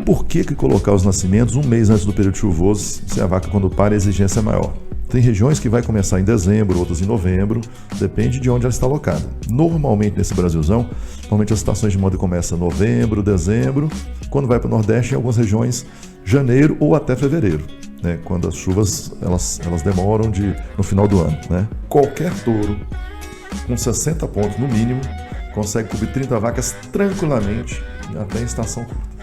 por que colocar os nascimentos um mês antes do período chuvoso, se a vaca quando para a exigência é maior? Tem regiões que vai começar em dezembro, outras em novembro, depende de onde ela está alocada. Normalmente nesse Brasilzão, normalmente as estações de monta começam em novembro, dezembro, quando vai para o Nordeste, em algumas regiões, janeiro ou até fevereiro, né? Quando as chuvas elas demoram no final do ano, né? Qualquer touro com 60 pontos no mínimo consegue cobrir 30 vacas tranquilamente até em estação curta.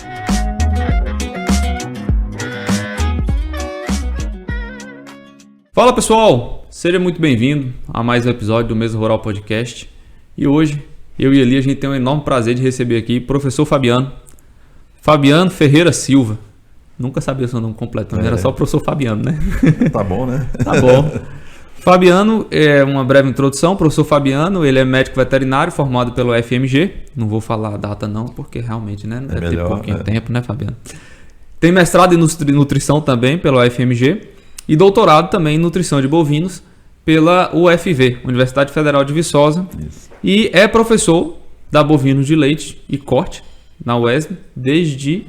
Fala pessoal, seja muito bem-vindo a mais um episódio do Mesa Rural Podcast. E hoje, eu e Eli, a gente tem um enorme prazer de receber aqui o professor Fabiano Ferreira Silva. Nunca sabia seu nome completo, era só o professor Fabiano, né? Tá bom, né? Tá bom. Fabiano, uma breve introdução. O professor Fabiano, ele é médico veterinário formado pelo FMG. Não vou falar a data não, porque realmente, né, não deve ter pouquinho tempo, né, Fabiano? Tem mestrado em nutrição também pelo FMG e doutorado também em nutrição de bovinos pela UFV, Universidade Federal de Viçosa. Isso. E é professor da Bovinos de Leite e Corte na UESB desde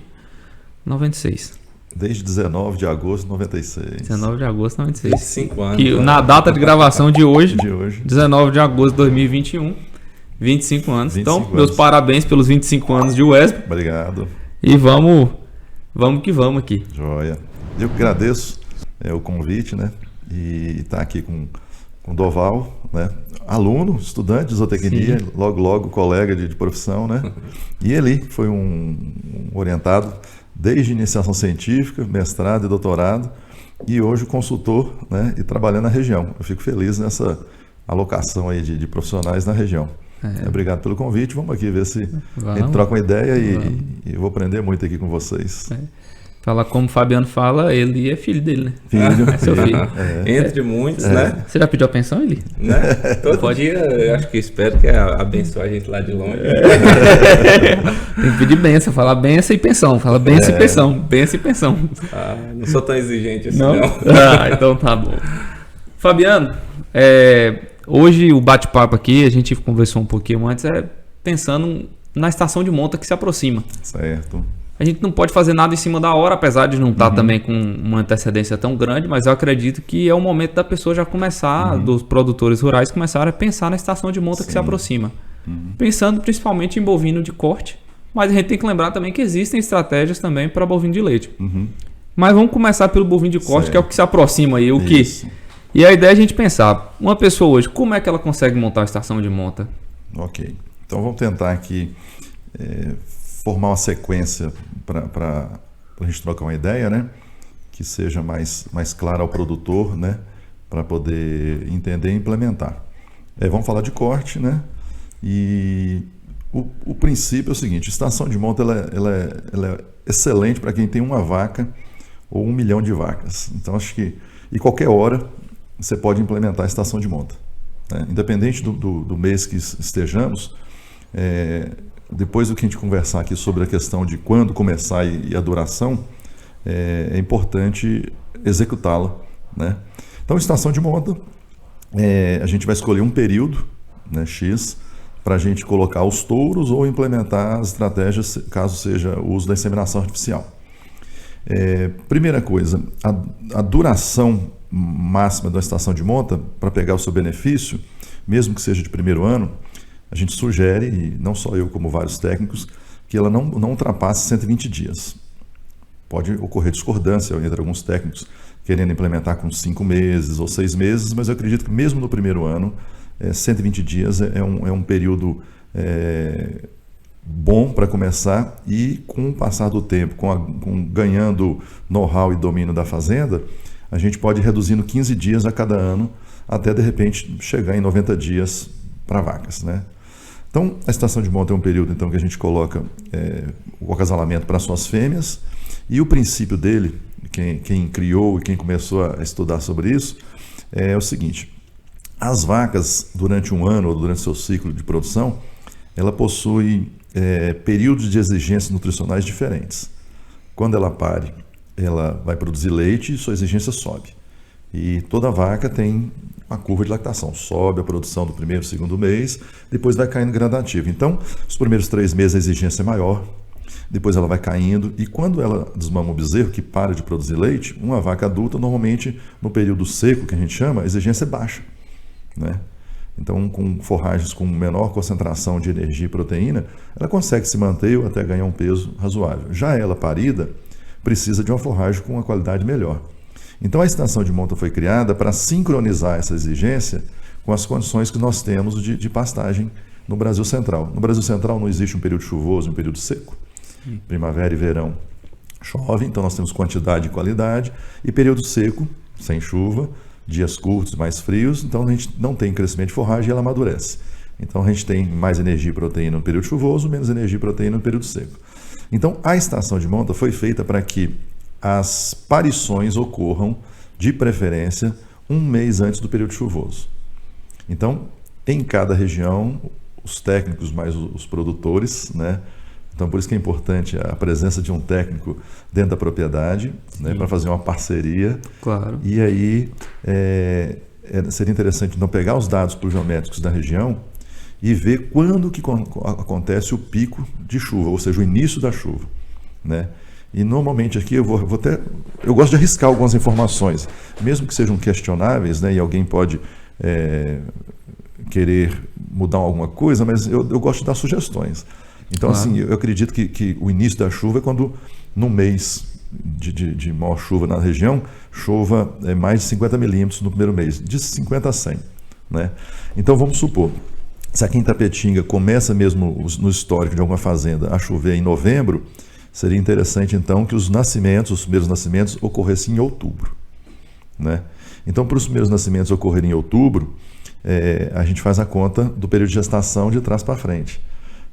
96. Desde 19 de agosto de 96. 19 de agosto de 96. 25 anos. Que, na data de gravação de hoje, 19 de agosto de 2021, 25 anos. 25 então, anos. meus parabéns pelos 25 anos de UESB. Obrigado. E vamos que vamos aqui. Joia. Eu que agradeço o convite, né? E estar aqui com o Doval, né? Aluno, estudante de zootecnia, logo colega de profissão, né? E ele foi um orientado desde iniciação científica, mestrado e doutorado, e hoje consultor, né? E trabalhando na região. Eu fico feliz nessa alocação aí de profissionais na região. Obrigado pelo convite. Vamos aqui ver se a gente troca uma ideia e vou aprender muito aqui com vocês. Fala como o Fabiano fala, ele é filho dele, né? Filho. É seu filho. Entre muitos, né? Você já pediu a pensão, Eli? Né? Todo dia, eu acho que espero que abençoe a gente lá de longe. Tem que pedir benção, falar benção e pensão. Fala benção e pensão, benção e pensão. Não sou tão exigente assim, não. Então tá bom. Fabiano, hoje o bate-papo aqui, a gente conversou um pouquinho antes, pensando na estação de monta que se aproxima. Certo. A gente não pode fazer nada em cima da hora, apesar de não estar também com uma antecedência tão grande, mas eu acredito que é o momento da pessoa já começar, dos produtores rurais começarem a pensar na estação de monta que se aproxima. Pensando principalmente em bovino de corte, mas a gente tem que lembrar também que existem estratégias também para bovino de leite. Mas vamos começar pelo bovino de corte, que é o que se aproxima aí. E a ideia é a gente pensar, uma pessoa hoje, como é que ela consegue montar a estação de monta? Ok. Então vamos tentar aqui formar uma sequência para a gente trocar uma ideia, né? Que seja mais clara ao produtor, né? Para poder entender e implementar. Vamos falar de corte, né? E o princípio é o seguinte: estação de monta ela é excelente para quem tem uma vaca ou 1 milhão de vacas. Então acho que qualquer hora você pode implementar a estação de monta, né? Independente do mês que estejamos. Depois do que a gente conversar aqui sobre a questão de quando começar e a duração, é importante executá-la, né? Então, estação de monta, a gente vai escolher um período, né, X, para a gente colocar os touros ou implementar as estratégias, caso seja o uso da inseminação artificial. Primeira coisa, a duração máxima da estação de monta, para pegar o seu benefício, mesmo que seja de primeiro ano, a gente sugere, e não só eu como vários técnicos, que ela não ultrapasse 120 dias. Pode ocorrer discordância entre alguns técnicos querendo implementar com 5 meses ou 6 meses, mas eu acredito que mesmo no primeiro ano, 120 dias é um período bom para começar, e com o passar do tempo, ganhando know-how e domínio da fazenda, a gente pode ir reduzindo 15 dias a cada ano, até de repente chegar em 90 dias para vacas, né? Então, a estação de monta é um período então, que a gente coloca o acasalamento para suas fêmeas, e o princípio dele, quem criou e quem começou a estudar sobre isso, é o seguinte: as vacas, durante um ano ou durante seu ciclo de produção, ela possui períodos de exigências nutricionais diferentes. Quando ela pare, ela vai produzir leite e sua exigência sobe. E toda vaca tem uma curva de lactação, sobe a produção do primeiro e segundo mês, depois vai caindo gradativo. Então, os primeiros 3 meses a exigência é maior, depois ela vai caindo, e quando ela desmama o bezerro, que para de produzir leite, uma vaca adulta, normalmente, no período seco, que a gente chama, a exigência é baixa, né? Então, com forragens com menor concentração de energia e proteína, ela consegue se manter ou até ganhar um peso razoável. Já ela, parida, precisa de uma forragem com uma qualidade melhor. Então, a estação de monta foi criada para sincronizar essa exigência com as condições que nós temos de pastagem no Brasil Central. No Brasil Central não existe um período chuvoso e um período seco. Primavera e verão chove, então nós temos quantidade e qualidade, e período seco, sem chuva, dias curtos, mais frios, então a gente não tem crescimento de forragem e ela amadurece. Então a gente tem mais energia e proteína no período chuvoso, menos energia e proteína no período seco. Então a estação de monta foi feita para que as parições ocorram, de preferência, um mês antes do período chuvoso. Então, em cada região, os técnicos mais os produtores, né? Então, por isso que é importante a presença de um técnico dentro da propriedade, né, para fazer uma parceria. Claro. E aí, seria interessante, então, pegar os dados pluviométricos da região e ver quando que acontece o pico de chuva, ou seja, o início da chuva, né? E normalmente aqui eu gosto de arriscar algumas informações, mesmo que sejam questionáveis, né, e alguém pode querer mudar alguma coisa, mas eu gosto de dar sugestões. Então, claro, assim, eu acredito que o início da chuva é quando, no mês de maior chuva na região, chova mais de 50 milímetros no primeiro mês, de 50 a 100. Né? Então, vamos supor, se aqui em Tapetinga começa mesmo no histórico de alguma fazenda a chover em novembro, seria interessante, então, que os primeiros nascimentos ocorressem em outubro. Né? Então, para os primeiros nascimentos ocorrerem em outubro, a gente faz a conta do período de gestação de trás para frente.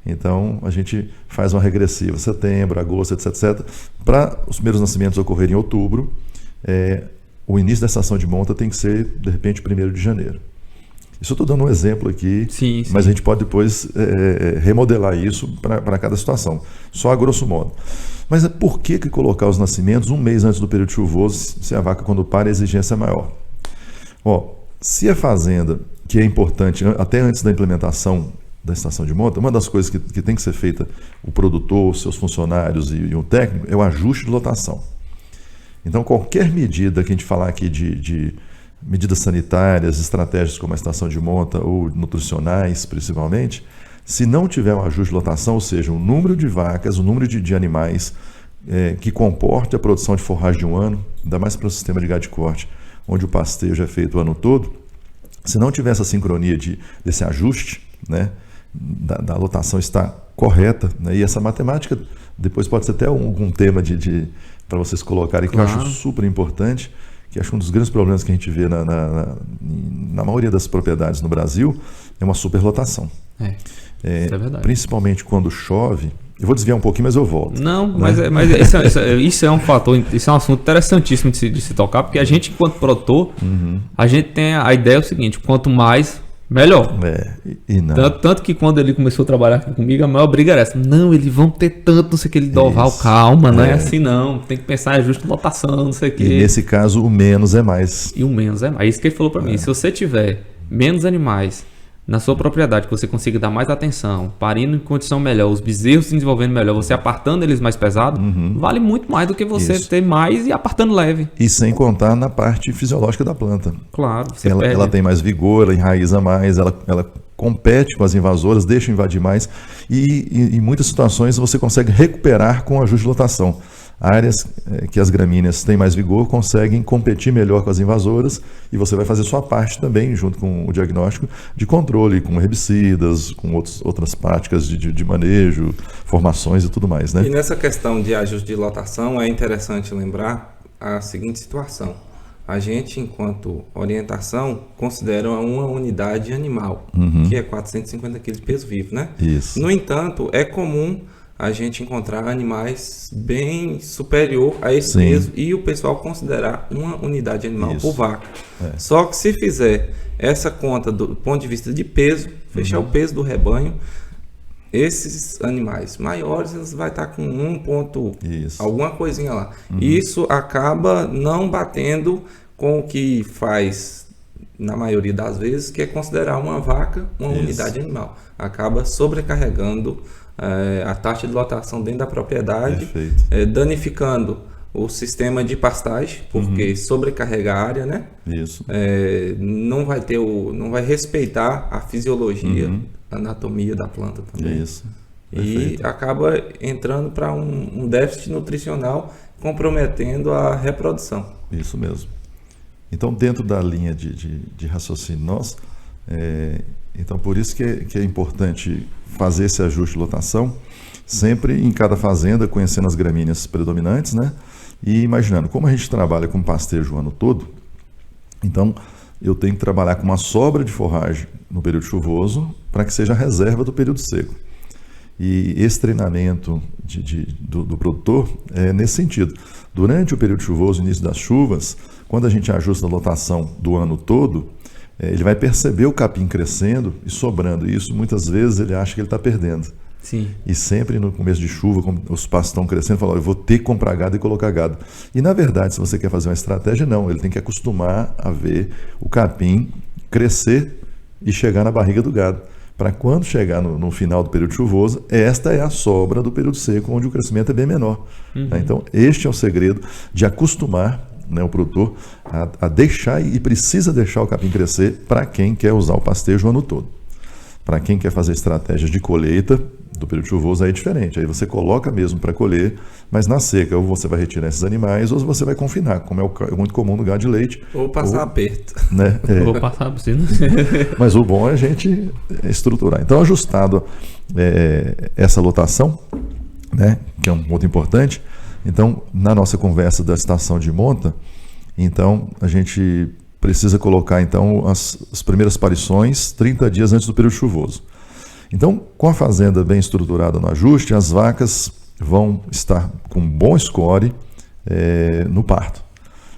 Então, a gente faz uma regressiva, setembro, agosto, etc. Para os primeiros nascimentos ocorrerem em outubro, o início da estação de monta tem que ser, de repente, 1º de janeiro. Isso eu estou dando um exemplo aqui, sim. Mas a gente pode depois remodelar isso para cada situação, só a grosso modo. Mas por que colocar os nascimentos um mês antes do período chuvoso, se a vaca, quando para, a exigência é maior? Se a fazenda, que é importante, até antes da implementação da estação de monta, uma das coisas que tem que ser feita, o produtor, seus funcionários e o técnico, é o ajuste de lotação. Então, qualquer medida que a gente falar aqui de medidas sanitárias, estratégias como a estação de monta ou nutricionais, principalmente, se não tiver um ajuste de lotação, ou seja, o número de vacas, o número de animais que comporte a produção de forragem de um ano, ainda mais para o sistema de gado de corte, onde o pastejo é feito o ano todo, se não tiver essa sincronia desse ajuste, né, da lotação estar correta, né, e essa matemática depois pode ser até algum tema para vocês colocarem, que claro, eu acho super importante, que acho que um dos grandes problemas que a gente vê na maioria das propriedades no Brasil é uma superlotação. Isso é verdade. Principalmente quando chove. Eu vou desviar um pouquinho, mas eu volto. Não, né? mas isso é um fator, isso é um assunto interessantíssimo de se tocar, porque a gente, enquanto produtor, a gente tem a ideia o seguinte: quanto mais, melhor. Tanto que quando ele começou a trabalhar aqui comigo, a maior briga era essa. Não, eles vão ter tanto, não sei o que, ele Doval, calma, não é assim não. Tem que pensar em ajuste de lotação, não sei o que. E nesse caso, o menos é mais. E o menos é mais. Isso que ele falou para mim. Se você tiver menos animais na sua propriedade, que você consiga dar mais atenção, parindo em condição melhor, os bezerros se desenvolvendo melhor, você apartando eles mais pesado, vale muito mais do que você ter mais e apartando leve. E sem contar na parte fisiológica da planta. Claro. Ela tem mais vigor, ela enraiza mais, ela compete com as invasoras, deixa invadir mais, e em muitas situações você consegue recuperar com o ajuste de lotação. Áreas que as gramíneas têm mais vigor conseguem competir melhor com as invasoras, e você vai fazer sua parte também, junto com o diagnóstico, de controle, com herbicidas, com outras práticas de manejo, formações e tudo mais. Né? E nessa questão de ajuste de lotação, é interessante lembrar a seguinte situação. A gente, enquanto orientação, considera uma unidade animal, que é 450 kg de peso vivo, né? Isso. No entanto, é comum a gente encontrar animais bem superior a esse peso e o pessoal considerar uma unidade animal por vaca. Só que se fizer essa conta do ponto de vista de peso, fechar o peso do rebanho, esses animais maiores, eles vai estar com alguma coisinha lá. Isso acaba não batendo com o que faz na maioria das vezes, que é considerar uma vaca uma unidade animal. Acaba sobrecarregando a taxa de lotação dentro da propriedade, danificando o sistema de pastagem, porque sobrecarrega a área, né? Isso. Não vai respeitar a fisiologia, a anatomia da planta também. Isso. E acaba entrando para um déficit nutricional, comprometendo a reprodução. Isso mesmo. Então, dentro da linha de raciocínio nosso, então por isso que é importante fazer esse ajuste de lotação, sempre em cada fazenda, conhecendo as gramíneas predominantes, né? E imaginando, como a gente trabalha com pastejo o ano todo, então eu tenho que trabalhar com uma sobra de forragem no período chuvoso para que seja a reserva do período seco. E esse treinamento do produtor é nesse sentido. Durante o período chuvoso, início das chuvas, quando a gente ajusta a lotação do ano todo, ele vai perceber o capim crescendo e sobrando. E isso, muitas vezes, ele acha que ele está perdendo. Sim. E sempre no começo de chuva, quando os pastos estão crescendo, fala, eu vou ter que comprar gado e colocar gado. E, na verdade, se você quer fazer uma estratégia, não. Ele tem que acostumar a ver o capim crescer e chegar na barriga do gado. Para quando chegar no final do período chuvoso, esta é a sobra do período seco, onde o crescimento é bem menor. Então, este é o segredo de acostumar, né, o produtor a deixar e precisa deixar o capim crescer para quem quer usar o pastejo o ano todo. Para quem quer fazer estratégias de colheita do período chuvoso, aí é diferente. Aí você coloca mesmo para colher, mas na seca ou você vai retirar esses animais ou você vai confinar, como é muito comum no gado de leite. Ou passar aperto. Né? Ou passar por cima. Mas o bom é a gente estruturar. Então, ajustado essa lotação, né, que é um ponto importante, então, na nossa conversa da estação de monta, então, a gente precisa colocar então as primeiras parições 30 dias antes do período chuvoso. Então, com a fazenda bem estruturada no ajuste, as vacas vão estar com bom score no parto.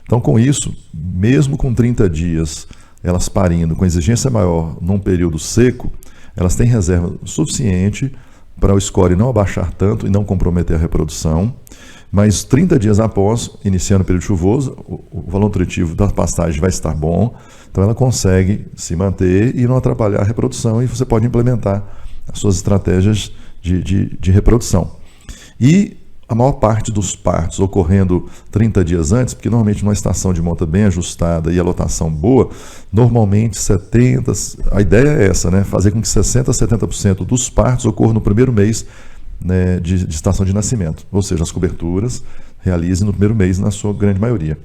Então, com isso, mesmo com 30 dias, elas parindo com exigência maior num período seco, elas têm reserva suficiente para o score não abaixar tanto e não comprometer a reprodução. Mas 30 dias após, iniciando o período chuvoso, o valor nutritivo da pastagem vai estar bom, então ela consegue se manter e não atrapalhar a reprodução, e você pode implementar as suas estratégias de reprodução. E a maior parte dos partos ocorrendo 30 dias antes, porque normalmente numa estação de monta bem ajustada e a lotação boa, normalmente 70%, a ideia é essa, né? Fazer com que 60% a 70% dos partos ocorram no primeiro mês, né, de estação de nascimento, ou seja, as coberturas realizem no primeiro mês na sua grande maioria.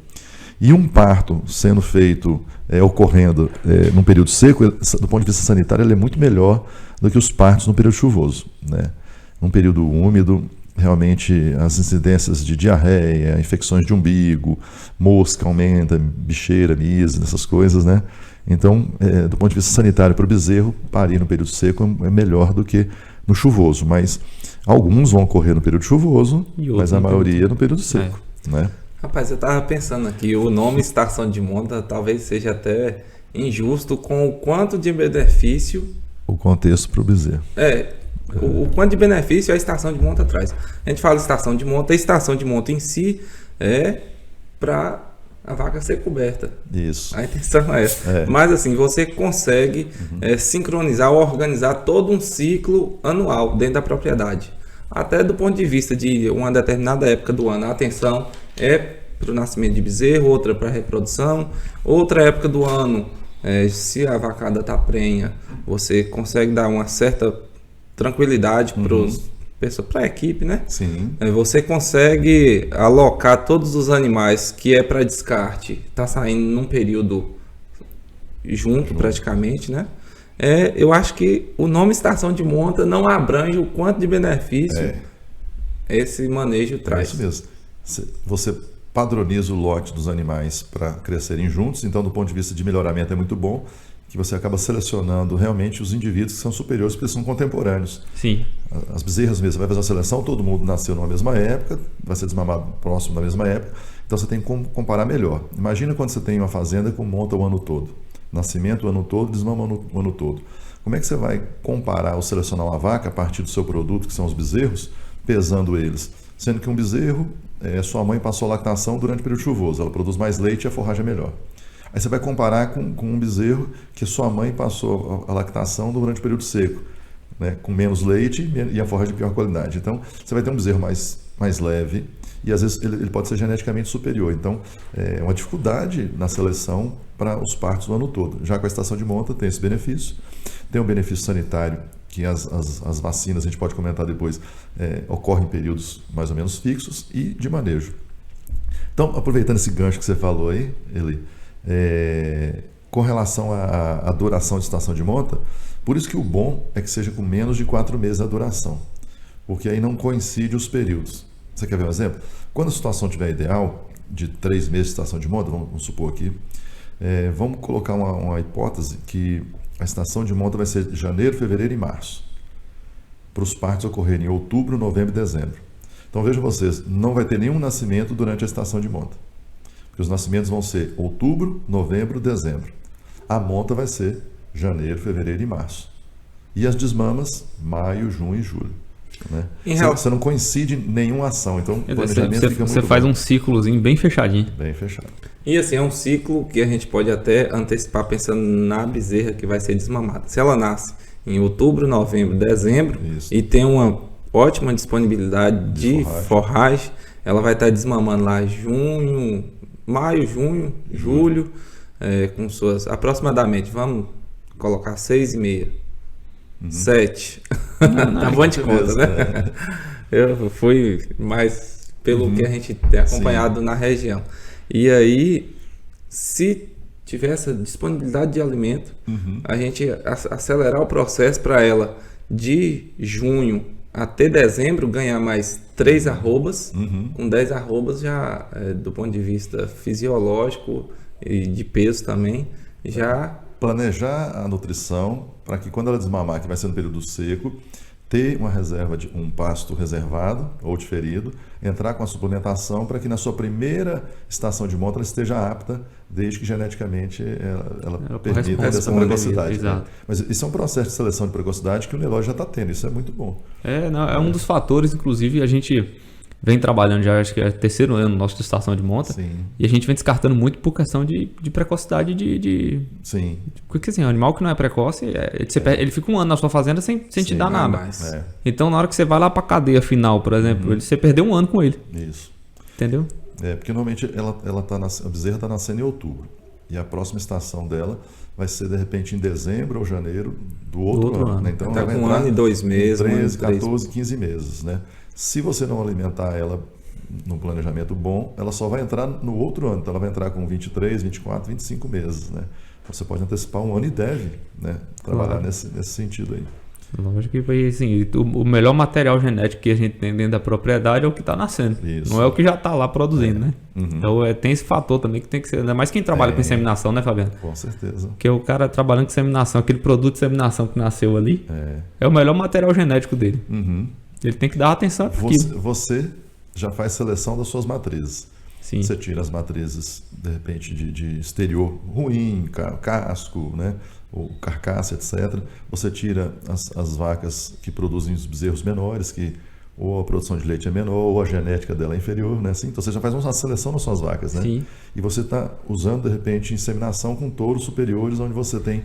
E um parto sendo feito, ocorrendo num período seco, do ponto de vista sanitário, ele é muito melhor do que os partos no período chuvoso, né? Num período úmido, realmente as incidências de diarreia, infecções de umbigo, mosca aumenta, bicheira, miase, essas coisas, né? Então, do ponto de vista sanitário para o bezerro, parir no período seco é melhor do que no chuvoso, mas alguns vão ocorrer no período chuvoso, mas a maioria no período seco, né? Rapaz, eu estava pensando aqui, o nome estação de monta talvez seja até injusto com o quanto de benefício... O contexto para o bezerro. O quanto de benefício a estação de monta traz. A gente fala estação de monta, a estação de monta em si é para a vaca ser coberta. Isso. A intenção é essa. Mas assim, você consegue sincronizar ou organizar todo um ciclo anual dentro da propriedade. Até do ponto de vista de uma determinada época do ano. A atenção é para o nascimento de bezerro, outra para a reprodução. Outra época do ano, se a vacada está prenha, você consegue dar uma certa tranquilidade para a equipe, né? Sim. Você consegue alocar todos os animais que é para descarte, tá saindo num período junto praticamente, né? Eu acho que o nome estação de monta não abrange o quanto de benefício esse manejo traz. É isso mesmo. Você padroniza o lote dos animais para crescerem juntos, então do ponto de vista de melhoramento é muito bom, que você acaba selecionando realmente os indivíduos que são superiores, porque são contemporâneos. Sim. As bezerras mesmo, você vai fazer uma seleção, todo mundo nasceu na mesma época, vai ser desmamado próximo da mesma época, então você tem que comparar melhor. Imagina quando você tem uma fazenda com monta o ano todo, nascimento o ano todo, desmama o ano todo. Como é que você vai comparar ou selecionar uma vaca a partir do seu produto, que são os bezerros, pesando eles? Sendo que um bezerro, sua mãe passou lactação durante o período chuvoso, ela produz mais leite e a forragem é melhor. Aí você vai comparar com um bezerro que sua mãe passou a lactação durante o período seco, né? Com menos leite e a forragem de pior qualidade. Então, você vai ter um bezerro mais leve e às vezes ele pode ser geneticamente superior. Então, é uma dificuldade na seleção para os partos do ano todo. Já com a estação de monta tem esse benefício. Tem um benefício sanitário que as vacinas, a gente pode comentar depois, ocorrem em períodos mais ou menos fixos e de manejo. Então, aproveitando esse gancho que você falou aí, Eli, com relação à duração de estação de monta, por isso que o bom é que seja com menos de 4 meses a duração, porque aí não coincide os períodos. Você quer ver um exemplo? Quando a situação estiver ideal, de 3 meses de estação de monta, vamos supor aqui, vamos colocar uma hipótese que a estação de monta vai ser janeiro, fevereiro e março, para os partos ocorrerem em outubro, novembro e dezembro. Então vejam vocês, não vai ter nenhum nascimento durante a estação de monta, porque os nascimentos vão ser outubro, novembro, dezembro. A monta vai ser janeiro, fevereiro e março. E as desmamas, maio, junho e julho. Né? Você não coincide nenhuma ação, então o planejamento fica muito Você faz um ciclozinho bem fechadinho. Bem fechado. E assim, é um ciclo que a gente pode até antecipar pensando na bezerra que vai ser desmamada. Se ela nasce em outubro, novembro, dezembro, isso, e tem uma ótima disponibilidade de forragem, ela vai estar desmamando lá maio, junho, julho, com suas aproximadamente, vamos colocar 6,5, 7. Tá bom de conta, né? Eu fui mais pelo que a gente tem acompanhado na região. E aí, se tiver essa disponibilidade de alimento, a gente acelerar o processo para ela de junho até dezembro ganhar mais 3 arrobas, com 10 arrobas já, do ponto de vista fisiológico e de peso também, já... Planejar a nutrição para que quando ela desmamar, que vai ser no período seco, ter uma reserva de um pasto reservado ou diferido, entrar com a suplementação para que na sua primeira estação de monta ela esteja apta, desde que geneticamente ela permita essa precocidade. Exato. Mas isso é um processo de seleção de precocidade que o Nelore já está tendo, isso é muito bom. É um dos fatores, inclusive, a gente vem trabalhando já, acho que é o 3º ano nosso de estação de monta. Sim. E a gente vem descartando muito por questão de precocidade Sim. Porque assim, o animal que não é precoce, ele fica um ano na sua fazenda sem te dar nada. Então, na hora que você vai lá para a cadeia final, por exemplo, você perdeu um ano com ele. Isso. Entendeu? Porque normalmente a bezerra está nascendo em outubro. E a próxima estação dela vai ser, de repente, em dezembro ou janeiro do outro ano. Né? Então, ela vai com 1 ano e 2 meses. 13, 14, 15 meses. Né? Se você não alimentar ela num planejamento bom, ela só vai entrar no outro ano. Então, ela vai entrar com 23, 24, 25 meses. Né? Então, você pode antecipar um ano e deve, né, trabalhar nesse sentido aí. Lógico que assim, o melhor material genético que a gente tem dentro da propriedade é o que está nascendo. Isso. Não é o que já está lá produzindo, né? Então tem esse fator também que tem que ser. Ainda mais quem trabalha com inseminação, né, Fabiano? Com certeza. Porque o cara trabalhando com inseminação, aquele produto de inseminação que nasceu ali, é o melhor material genético dele. Ele tem que dar atenção àquilo. Você já faz seleção das suas matrizes. Sim. Você tira as matrizes, de repente, de exterior ruim, casco, né? Ou carcaça, etc. Você tira as vacas que produzem os bezerros menores, que ou a produção de leite é menor, ou a genética dela é inferior, né? Assim, então você já faz uma seleção nas suas vacas, né? Sim. E você está usando, de repente, inseminação com touros superiores, onde você tem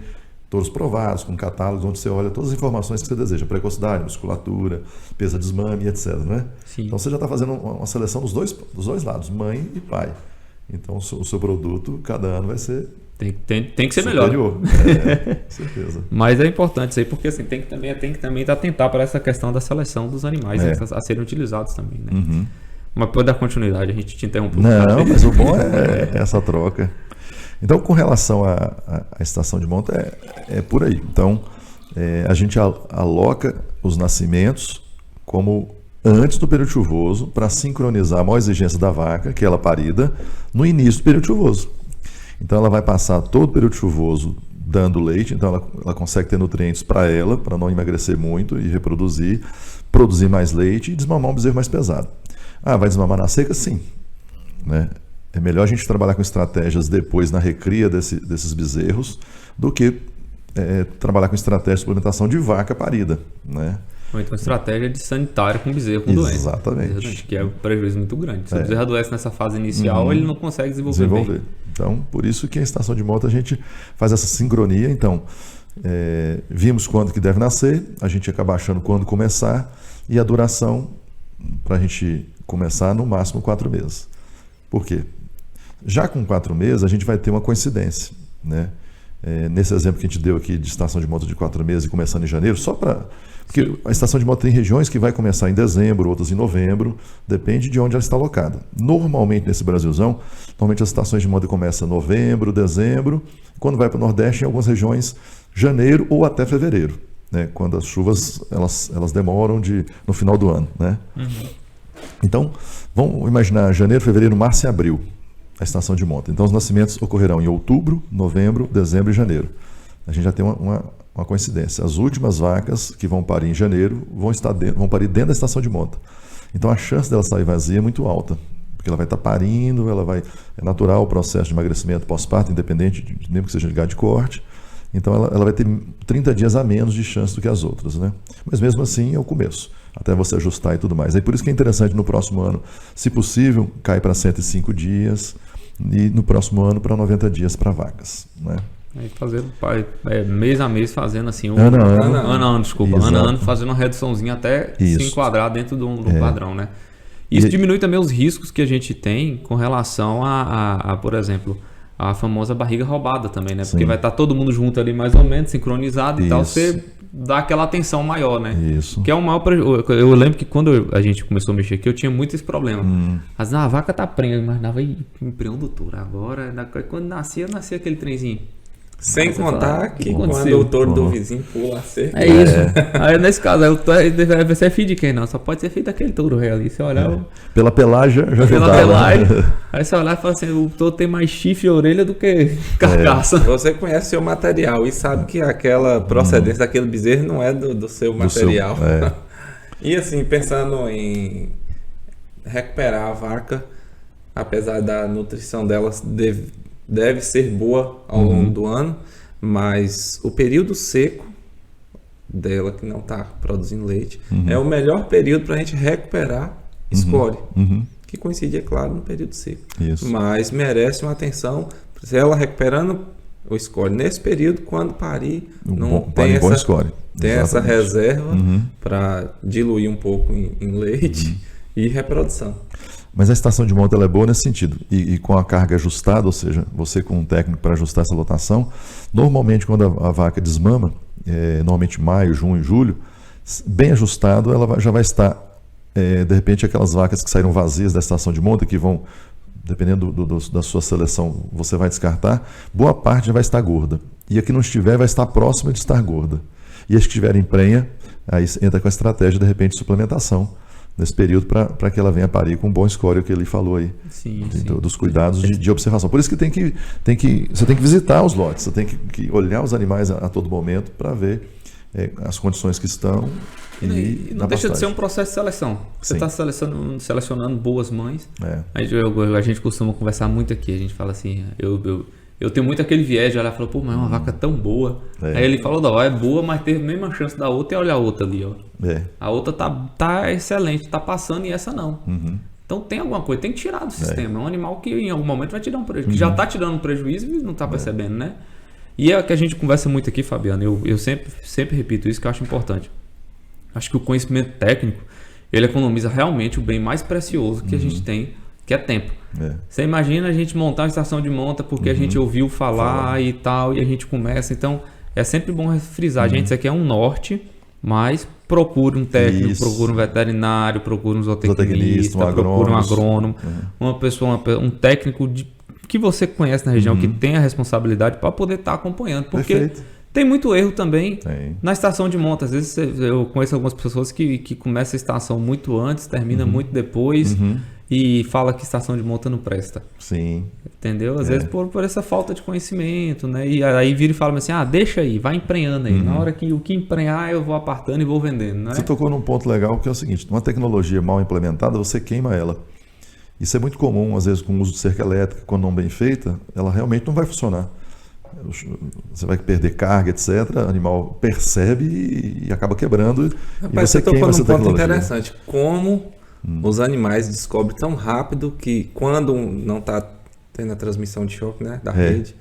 touros provados, com catálogos, onde você olha todas as informações que você deseja, precocidade, musculatura, peso de desmame, etc. Né? Sim. Então você já está fazendo uma seleção dos dois lados, mãe e pai. Então o seu produto, cada ano, vai ser tem que ser superior. melhor. Com certeza. Mas é importante isso aí, porque assim, tem que também atentar para essa questão da seleção dos animais a serem utilizados também. Né? Mas pode dar continuidade, a gente te interrompe. Não, mas o bom é essa troca. Então, com relação à estação de monta, é por aí. Então, a gente aloca os nascimentos como antes do período chuvoso, para sincronizar a maior exigência da vaca, que é ela parida, no início do período chuvoso. Então, ela vai passar todo o período chuvoso dando leite, então ela consegue ter nutrientes para ela, para não emagrecer muito e reproduzir, produzir mais leite e desmamar um bezerro mais pesado. Vai desmamar na seca? Sim. Né? É melhor a gente trabalhar com estratégias depois na recria desses bezerros do que trabalhar com estratégias de suplementação de vaca parida. Né? Ou então estratégia de sanitário com bezerro com doença. Exatamente. Que é um prejuízo muito grande. Se o bezerro adoece nessa fase inicial, ele não consegue desenvolver bem. Então, por isso que a estação de monta a gente faz essa sincronia. Então, vimos quando que deve nascer, a gente acaba achando quando começar, e a duração para a gente começar no máximo 4 meses. Por quê? Já com 4 meses a gente vai ter uma coincidência, né? Nesse exemplo que a gente deu aqui de estação de monta de 4 meses e começando em janeiro, só para... Porque a estação de monta tem regiões que vai começar em dezembro, outras em novembro, depende de onde ela está alocada. Normalmente nesse Brasilzão, normalmente as estações de monta começam em novembro, dezembro, quando vai para o Nordeste, em algumas regiões, janeiro ou até fevereiro, né? Quando as chuvas elas demoram no final do ano, né? Então, vamos imaginar janeiro, fevereiro, março e abril, a estação de monta. Então, os nascimentos ocorrerão em outubro, novembro, dezembro e janeiro. A gente já tem uma coincidência. As últimas vacas que vão parir em janeiro vão parir dentro da estação de monta. Então, a chance dela sair vazia é muito alta, porque ela vai estar parindo, é natural o processo de emagrecimento pós-parto, independente de mesmo que seja ligado de corte. Então, ela vai ter 30 dias a menos de chance do que as outras, né? Mas mesmo assim é o começo, até você ajustar e tudo mais. Aí por isso que é interessante no próximo ano, se possível, cair para 105 dias e no próximo ano para 90 dias para vacas, né? Aí fazer mês a mês fazendo assim, ano a ano fazendo uma reduçãozinha até se enquadrar dentro de um padrão, né? Isso diminui também os riscos que a gente tem com relação a, por exemplo, a famosa barriga roubada também, né? Porque vai estar todo mundo junto ali mais ou menos, sincronizado e tal, você dá aquela atenção maior, né? Isso. Que é um maior prejuízo. Eu lembro que quando a gente começou a mexer aqui, eu tinha muito esse problema. Mas a vaca tá prenha, eu imaginava, empreão doutor, agora, quando nascia aquele trenzinho. Sem contar que quando o touro do vizinho pula a cerca. É isso. Aí nesse caso, vai ser filho de quem não? Só pode ser filho daquele touro real ali. Você olhar. Pela pelagem já pela pelagem. Aí você olhar e fala assim: o touro tem mais chifre e orelha do que carcaça. Você conhece o seu material e sabe que aquela procedência daquele bezerro não é do seu material. E assim, pensando em recuperar a vaca, apesar da nutrição delas deve ser boa ao longo do ano, mas o período seco dela, que não está produzindo leite, é o melhor período para a gente recuperar score, que coincide, é claro, no período seco. Isso. Mas merece uma atenção, se ela recuperando o score nesse período, quando parir, tem essa reserva para diluir um pouco em leite e reprodução. Mas a estação de monta ela é boa nesse sentido, e com a carga ajustada, ou seja, você com um técnico para ajustar essa lotação, normalmente quando a vaca desmama, normalmente maio, junho, julho, bem ajustado, ela já vai estar, de repente aquelas vacas que saíram vazias da estação de monta, que vão, dependendo da sua seleção, você vai descartar, boa parte já vai estar gorda, e a que não estiver vai estar próxima de estar gorda, e as que estiverem prenha, aí entra com a estratégia de repente de suplementação, nesse período para que ela venha parir com um bom score, que ele falou aí, dos cuidados de observação. Por isso que você tem que visitar os lotes, você tem que olhar os animais a todo momento para ver as condições que estão. E não deixa de ser um processo de seleção. Você está selecionando boas mães. A gente costuma conversar muito aqui, a gente fala assim, eu tenho muito aquele viés de olhar e falar, pô, mas é uma vaca tão boa. Aí ele falou, não, é boa, mas teve a mesma chance da outra, e olha a outra ali, ó. A outra tá excelente, tá passando e essa não. Então tem alguma coisa, tem que tirar do sistema. É um animal que em algum momento vai te dar um prejuízo, que já tá te dando um prejuízo e não tá percebendo, né? E é o que a gente conversa muito aqui, Fabiano, eu sempre repito isso, que eu acho importante. Acho que o conhecimento técnico, ele economiza realmente o bem mais precioso que a gente tem, que é tempo. Você imagina a gente montar uma estação de monta porque a gente ouviu falar e tal, e a gente começa. Então, é sempre bom frisar, gente, isso aqui é um norte, mas procure um técnico, procure um veterinário, procure um zootecnista, procure um agrônomo, uma pessoa, um técnico que você conhece na região, que tem a responsabilidade para poder estar acompanhando. Porque tem muito erro também na estação de monta. Às vezes eu conheço algumas pessoas que começam a estação muito antes, termina muito depois. E fala que estação de monta não presta. Sim. Entendeu? Às vezes por essa falta de conhecimento, né? E aí vira e fala assim, deixa aí, vai emprenhando aí. Na hora que o que emprenhar, eu vou apartando e vou vendendo, né? Você tocou num ponto legal, que é o seguinte, uma tecnologia mal implementada, você queima ela. Isso é muito comum, às vezes, com o uso de cerca elétrica, quando não bem feita, ela realmente não vai funcionar. você vai perder carga, etc. O animal percebe e acaba quebrando. Rapaz, você tocou num ponto interessante. Como os animais descobrem tão rápido que quando não está tendo a transmissão de choque, né, da rede,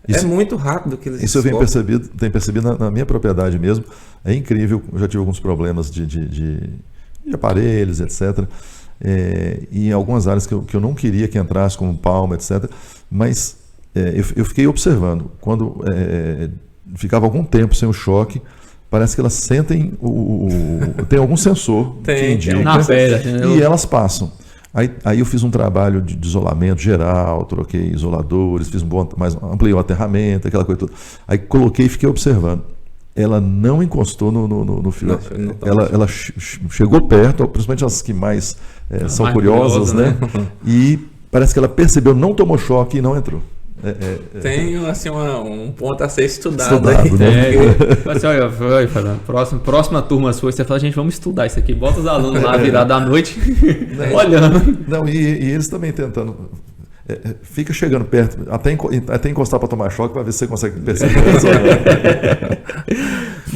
é muito rápido que eles descobrem. Isso eu tenho percebido na minha propriedade mesmo. É incrível. Eu já tive alguns problemas de aparelhos, etc. E em algumas áreas que eu não queria que entrasse, como palma, etc. Mas eu fiquei observando. Quando ficava algum tempo sem o choque, parece que elas sentem tem algum sensor que indica na pele, e elas passam. Aí eu fiz um trabalho de isolamento geral, troquei isoladores, ampliei o aterramento, aquela coisa toda. Aí coloquei e fiquei observando. Ela não encostou no fio. Ela chegou perto, principalmente as que mais são curiosas, né? E parece que ela percebeu, não tomou choque e não entrou. Tem assim, um ponto a ser estudado aí. Né? Assim, olha, Fernando, próxima turma sua, você fala, gente, vamos estudar isso aqui. Bota os alunos lá virada à noite, olhando. Não, e eles também tentando. Fica chegando perto, até encostar para tomar choque, para ver se você consegue perceber.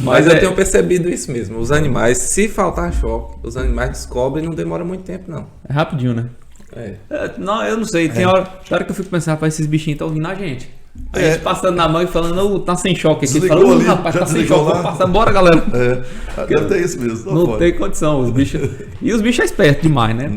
Mas eu tenho percebido isso mesmo. Os animais, se faltar choque, os animais descobrem e não demora muito tempo, não. É rapidinho, né? Não, eu não sei. Tem hora que eu fico pensando, rapaz, esses bichinhos estão ouvindo a gente. A gente passando na mão e falando, tá sem choque aqui. Falando, rapaz, tá sem choque, vamos passar. Bora, galera. Deve ter isso mesmo. Não tem condição, os bichos. E os bichos é esperto demais, né?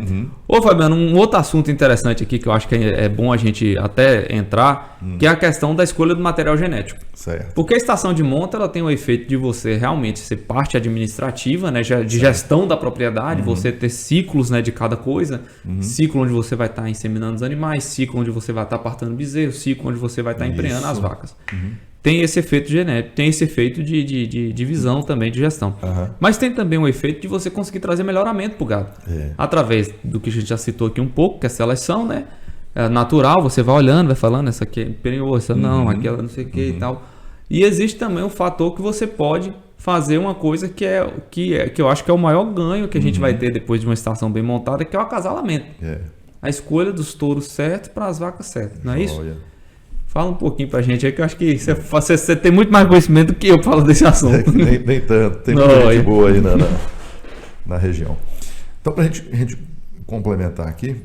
Ô, Fabiano, um outro assunto interessante aqui que eu acho que é bom a gente até entrar, que é a questão da escolha do material genético. Certo. Porque a estação de monta, ela tem o efeito de você realmente ser parte administrativa, né, de gestão da propriedade, você ter ciclos, né, de cada coisa, ciclo onde você vai estar inseminando os animais, ciclo onde você vai estar apartando bezerro, ciclo onde você vai estar emprenhando as vacas. Tem esse efeito genético, tem esse efeito de visão também, de gestão. Mas tem também o efeito de você conseguir trazer melhoramento para o gado. Através do que a gente já citou aqui um pouco, que é a seleção, né? É natural, você vai olhando, vai falando, essa aqui é imperiou, essa não, aquela não sei o que e tal. E existe também um fator que você pode fazer uma coisa que eu acho que é o maior ganho que a gente vai ter depois de uma estação bem montada, que é o acasalamento. A escolha dos touros certos para as vacas certas, não é isso? Fala um pouquinho pra gente aí, que eu acho que você tem muito mais conhecimento do que eu falo desse assunto. Nem tanto, tem muita gente boa aí na região. Então, pra gente complementar aqui,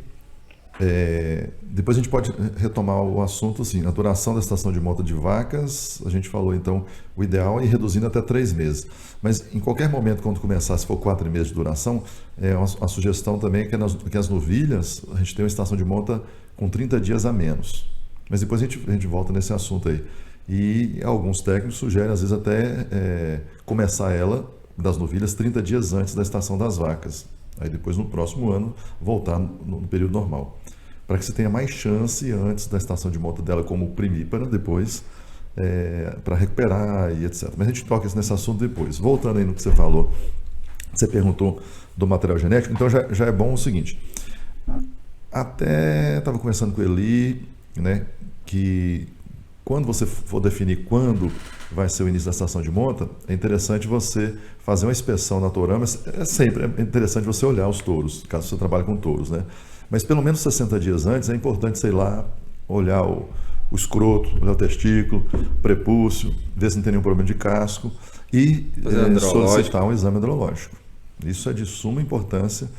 depois a gente pode retomar o assunto assim, a duração da estação de monta de vacas, a gente falou então, o ideal é ir reduzindo até 3 meses. Mas em qualquer momento, quando começar, se for 4 meses de duração, a sugestão também é que as novilhas, a gente tem uma estação de monta com 30 dias a menos. Mas depois a gente volta nesse assunto aí. E alguns técnicos sugerem, às vezes, até começar ela, das novilhas, 30 dias antes da estação das vacas. Aí depois, no próximo ano, voltar no período normal. Para que você tenha mais chance antes da estação de monta dela como primípara, depois, para recuperar e etc. Mas a gente toca nesse assunto depois. Voltando aí no que você falou, você perguntou do material genético, então já é bom o seguinte. Até estava conversando com ele, né, que quando você for definir quando vai ser o início da estação de monta, é interessante você fazer uma inspeção na tourama. Sempre interessante você olhar os touros, caso você trabalhe com touros, né? Mas pelo menos 60 dias antes é importante, sei lá, olhar o escroto, olhar o testículo, o prepúcio, ver se não tem nenhum problema de casco e solicitar um exame andrológico. Isso é de suma importância.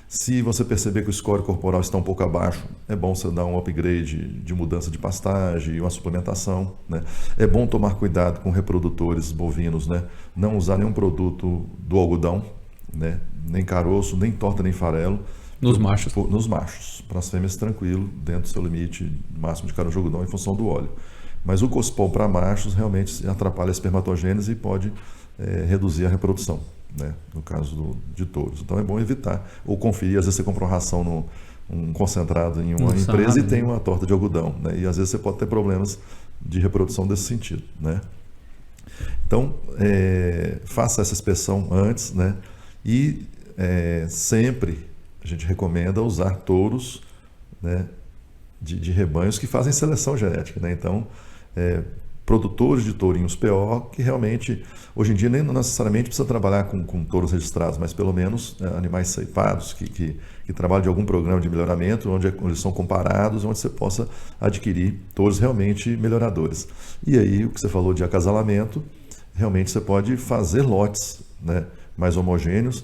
Se você perceber que o score corporal está um pouco abaixo, é bom você dar um upgrade de mudança de pastagem e uma suplementação, né? É bom tomar cuidado com reprodutores bovinos, né? Não usar nenhum produto do algodão, né? Nem caroço, nem torta, nem farelo. Nos machos. Nos machos. Para as fêmeas, tranquilo, dentro do seu limite máximo de caroço de algodão em função do óleo. Mas o cospol para machos realmente atrapalha a espermatogênese e pode reduzir a reprodução, né, no caso de touros. Então é bom evitar, ou conferir, às vezes você compra uma ração um concentrado em uma empresa e tem uma torta de algodão, né, e às vezes você pode ter problemas de reprodução desse sentido, né. Então faça essa inspeção antes, né, e sempre a gente recomenda usar touros, né, de rebanhos que fazem seleção genética, né. Então produtores de tourinhos PO que realmente, hoje em dia, nem necessariamente precisa trabalhar com touros registrados, mas pelo menos animais ceifados, que trabalham de algum programa de melhoramento, onde eles são comparados, onde você possa adquirir touros realmente melhoradores. E aí, o que você falou de acasalamento, realmente você pode fazer lotes, né, mais homogêneos.